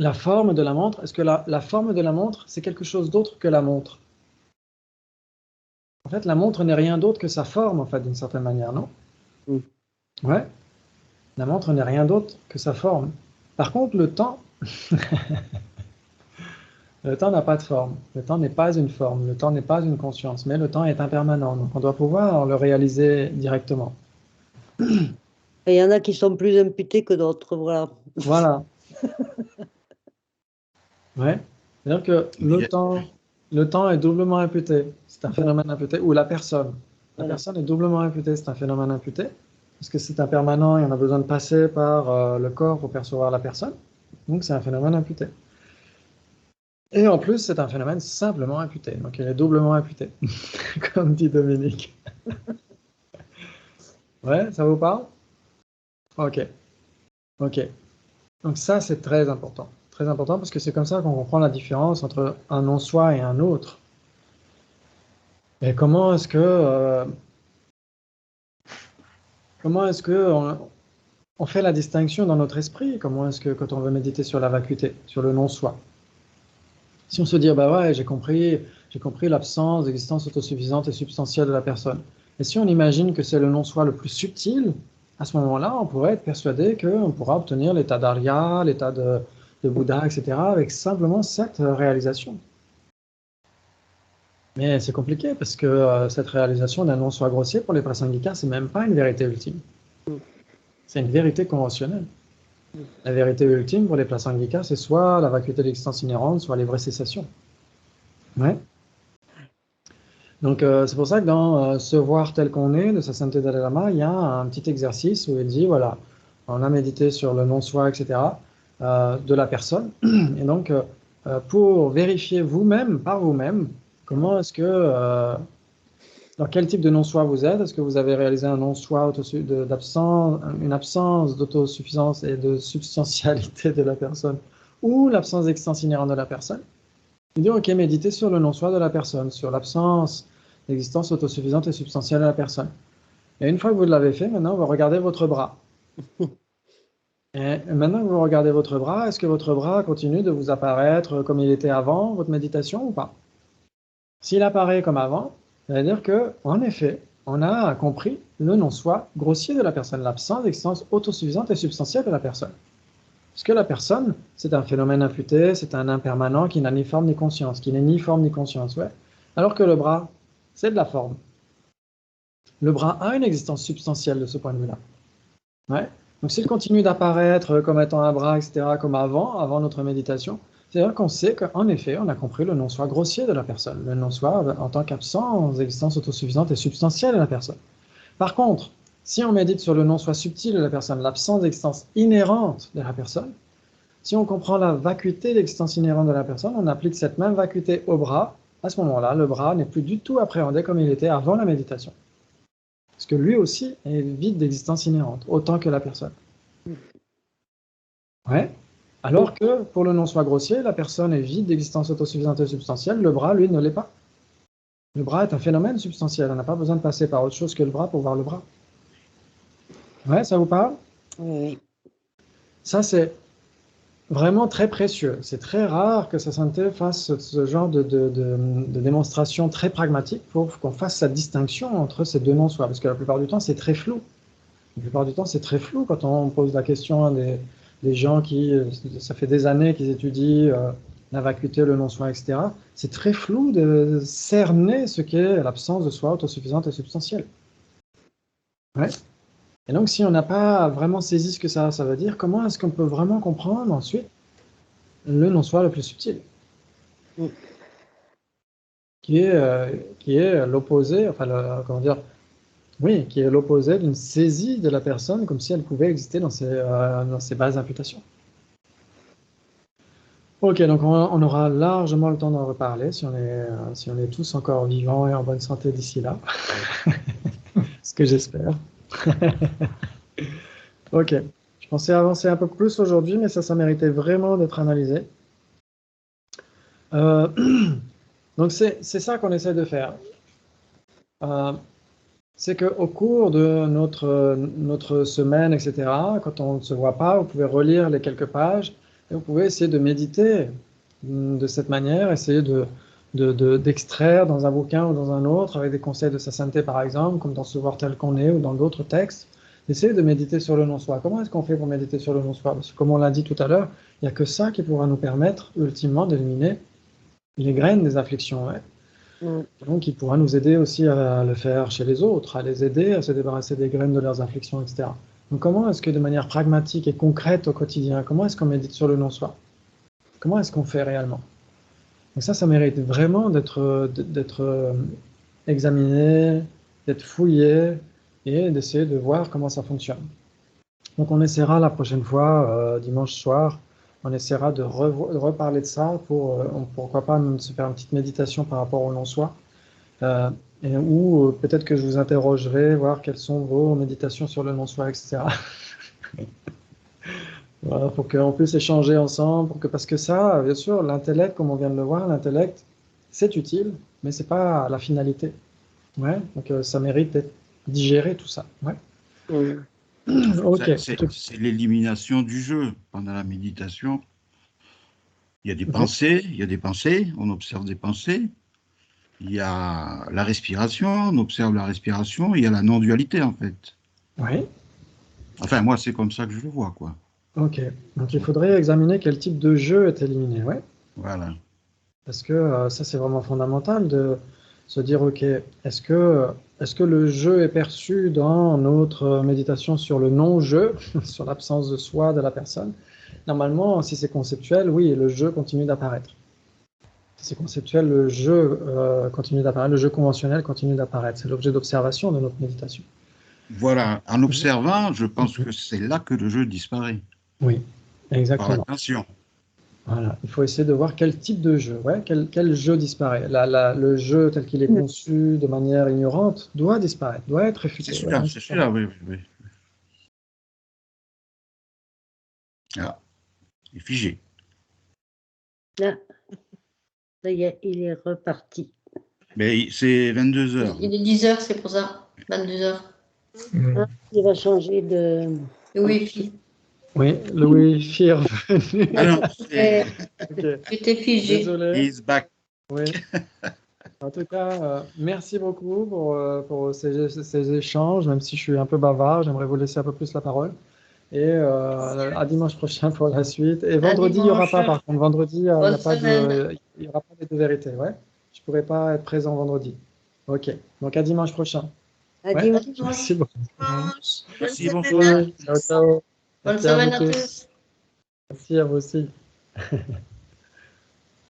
la forme de la montre, est-ce que la forme de la montre, c'est quelque chose d'autre que la montre? En fait, la montre n'est rien d'autre que sa forme, en fait, d'une certaine manière, non? Ouais. La montre n'est rien d'autre que sa forme. Par contre, le temps, le temps n'a pas de forme. Le temps n'est pas une forme. Le temps n'est pas une conscience. Mais le temps est impermanent. Donc, on doit pouvoir le réaliser directement. Et il y en a qui sont plus imputés que d'autres, voilà. Voilà. Ouais. C'est-à-dire que le temps est doublement imputé. C'est un phénomène imputé. Ou la personne. La personne est doublement imputée. C'est un phénomène imputé. Parce que c'est impermanent et on a besoin de passer par le corps pour percevoir la personne. Donc, c'est un phénomène imputé. Et en plus, c'est un phénomène simplement imputé. Donc, il est doublement imputé, comme dit Dominique. Ouais, ça vous parle? Ok. Ok. Donc, ça, c'est très important. Très important parce que c'est comme ça qu'on comprend la différence entre un non-soi et un autre. Et comment est-ce que on fait la distinction dans notre esprit? Comment est-ce que, quand on veut méditer sur la vacuité, sur le non-soi? Si on se dit, bah ouais, j'ai compris l'absence d'existence autosuffisante et substantielle de la personne. Et si on imagine que c'est le non-soi le plus subtil, à ce moment-là, on pourrait être persuadé qu'on pourra obtenir l'état d'Arya, l'état de Bouddha, etc., avec simplement cette réalisation. Mais c'est compliqué parce que cette réalisation d'un non-soi grossier pour les prasangika, c'est même pas une vérité ultime. C'est une vérité conventionnelle. La vérité ultime pour les prasangika, c'est soit la vacuité de l'existence inhérente, soit les vraies cessations. Ouais. Donc c'est pour ça que dans Se voir tel qu'on est de sa sainteté Dalai Lama, il y a un petit exercice où il dit, voilà, on a médité sur le non-soi, etc., de la personne. Et donc, pour vérifier vous-même, par vous-même, comment est-ce que, dans quel type de non-soi vous êtes? Est-ce que vous avez réalisé un non-soi, une absence d'autosuffisance et de substantialité de la personne, ou l'absence d'existence inhérente de la personne? Il dit, ok, méditez sur le non-soi de la personne, sur l'absence d'existence autosuffisante et substantielle de la personne. Et une fois que vous l'avez fait, maintenant, vous regardez votre bras. Et maintenant que vous regardez votre bras, est-ce que votre bras continue de vous apparaître comme il était avant votre méditation ou pas? S'il apparaît comme avant, ça veut dire qu'en effet, on a compris le non-soi grossier de la personne, l'absence d'existence autosuffisante et substantielle de la personne. Parce que la personne, c'est un phénomène imputé, c'est un impermanent qui n'a ni forme ni conscience, qui n'est ni forme ni conscience, ouais. Alors que le bras, c'est de la forme. Le bras a une existence substantielle de ce point de vue-là. Ouais. Donc s'il continue d'apparaître comme étant un bras, etc., comme avant notre méditation, c'est-à-dire qu'on sait qu'en effet, on a compris le non-soi grossier de la personne, le non-soi en tant qu'absence d'existence autosuffisante et substantielle de la personne. Par contre, si on médite sur le non-soi subtil de la personne, l'absence d'existence inhérente de la personne, si on comprend la vacuité d'existence inhérente de la personne, on applique cette même vacuité au bras. À ce moment-là, le bras n'est plus du tout appréhendé comme il était avant la méditation. Parce que lui aussi est vide d'existence inhérente, autant que la personne. Ouais. Alors que pour le non-soi grossier, la personne est vide d'existence autosuffisante et substantielle, le bras, lui, ne l'est pas. Le bras est un phénomène substantiel, on n'a pas besoin de passer par autre chose que le bras pour voir le bras. Ouais, ça vous parle? Oui. Ça, c'est vraiment très précieux. C'est très rare que sa sainteté fasse ce genre de démonstration très pragmatique pour qu'on fasse cette distinction entre ces deux non-soi. Parce que la plupart du temps, c'est très flou. La plupart du temps, c'est très flou quand on pose la question à des gens qui, ça fait des années qu'ils étudient la vacuité, le non-soi, etc. C'est très flou de cerner ce qu'est l'absence de soi autosuffisante et substantielle. Ouais. Et donc, si on n'a pas vraiment saisi ce que ça veut dire, comment est-ce qu'on peut vraiment comprendre ensuite le non-soi le plus subtil, Mm. qui est l'opposé, enfin, comment dire, oui, qui est l'opposé d'une saisie de la personne comme si elle pouvait exister dans ses bases d'imputations. Ok, donc on aura largement le temps d'en reparler si on est tous encore vivants et en bonne santé d'ici là, ce que j'espère. Ok, je pensais avancer un peu plus aujourd'hui, mais ça méritait vraiment d'être analysé. Donc c'est ça qu'on essaie de faire. C'est qu'au cours de notre semaine, etc., quand on ne se voit pas, vous pouvez relire les quelques pages et vous pouvez essayer de méditer de cette manière, essayer d'extraire dans un bouquin ou dans un autre, avec des conseils de sa sainteté par exemple, comme dans Se voir tel qu'on est ou dans d'autres textes, d'essayer de méditer sur le non-soi. Comment est-ce qu'on fait pour méditer sur le non-soi? Parce que comme on l'a dit tout à l'heure, il n'y a que ça qui pourra nous permettre ultimement d'éliminer les graines des afflictions. Ouais. Donc, il pourra nous aider aussi à le faire chez les autres, à les aider à se débarrasser des graines de leurs afflictions, etc. Donc, comment est-ce que de manière pragmatique et concrète au quotidien, comment est-ce qu'on médite sur le non-soi? Comment est-ce qu'on fait réellement? Donc ça mérite vraiment d'être examiné, d'être fouillé et d'essayer de voir comment ça fonctionne. Donc, on essaiera la prochaine fois, dimanche soir, on essaiera de reparler de ça pour, pourquoi pas, même se faire une petite méditation par rapport au non-soi. Ou peut-être que je vous interrogerai, voir quelles sont vos méditations sur le non-soi, etc. Voilà, pour qu'on puisse échanger ensemble, parce que ça, bien sûr, l'intellect, comme on vient de le voir, l'intellect, c'est utile, mais c'est pas la finalité. Ouais, donc ça mérite d'être digéré, tout ça. Ouais. Ok. C'est l'élimination du jeu pendant la méditation. Il y a des pensées, on observe des pensées. Il y a la respiration, on observe la respiration. Il y a la non-dualité, en fait. Oui. Enfin, moi, c'est comme ça que je le vois, quoi. Ok. Donc, il faudrait examiner quel type de jeu est éliminé, ouais. Voilà. Parce que ça, c'est vraiment fondamental de se dire, ok, est-ce que le jeu est perçu dans notre méditation sur le non-jeu, sur l'absence de soi de la personne? Normalement, si c'est conceptuel, oui, le jeu continue d'apparaître. Si c'est conceptuel, le jeu continue d'apparaître, le jeu conventionnel continue d'apparaître. C'est l'objet d'observation de notre méditation. Voilà, en observant, je pense que c'est là que le jeu disparaît. Oui, Par exactement. l'attention. Voilà, il faut essayer de voir quel type de jeu, ouais, quel jeu disparaît. Le jeu tel qu'il est conçu de manière ignorante doit disparaître, doit être réfuté. C'est celui-là, oui. Ah, il est figé. Là, ça y est, il est reparti. Mais c'est 22 heures. Il est 10 heures, c'est pour ça. 22 heures. Il va changer de... Le Wi-Fi. Oui, le Wi-Fi est revenu. Ah non, c'est... Okay. J'étais figé. Désolé. He's back. Oui. En tout cas, merci beaucoup pour ces échanges, même si je suis un peu bavard, j'aimerais vous laisser un peu plus la parole. Et à dimanche prochain pour la suite. Et vendredi, il n'y aura pas, par contre. Vendredi, il n'y aura pas les deux vérités. Ouais. Je ne pourrai pas être présent vendredi. Ok. Donc à dimanche prochain. À dimanche. Merci beaucoup. Merci, bonsoir. Ciao, ciao. Bonne Merci à semaine vous à tous. tous. Merci à vous aussi.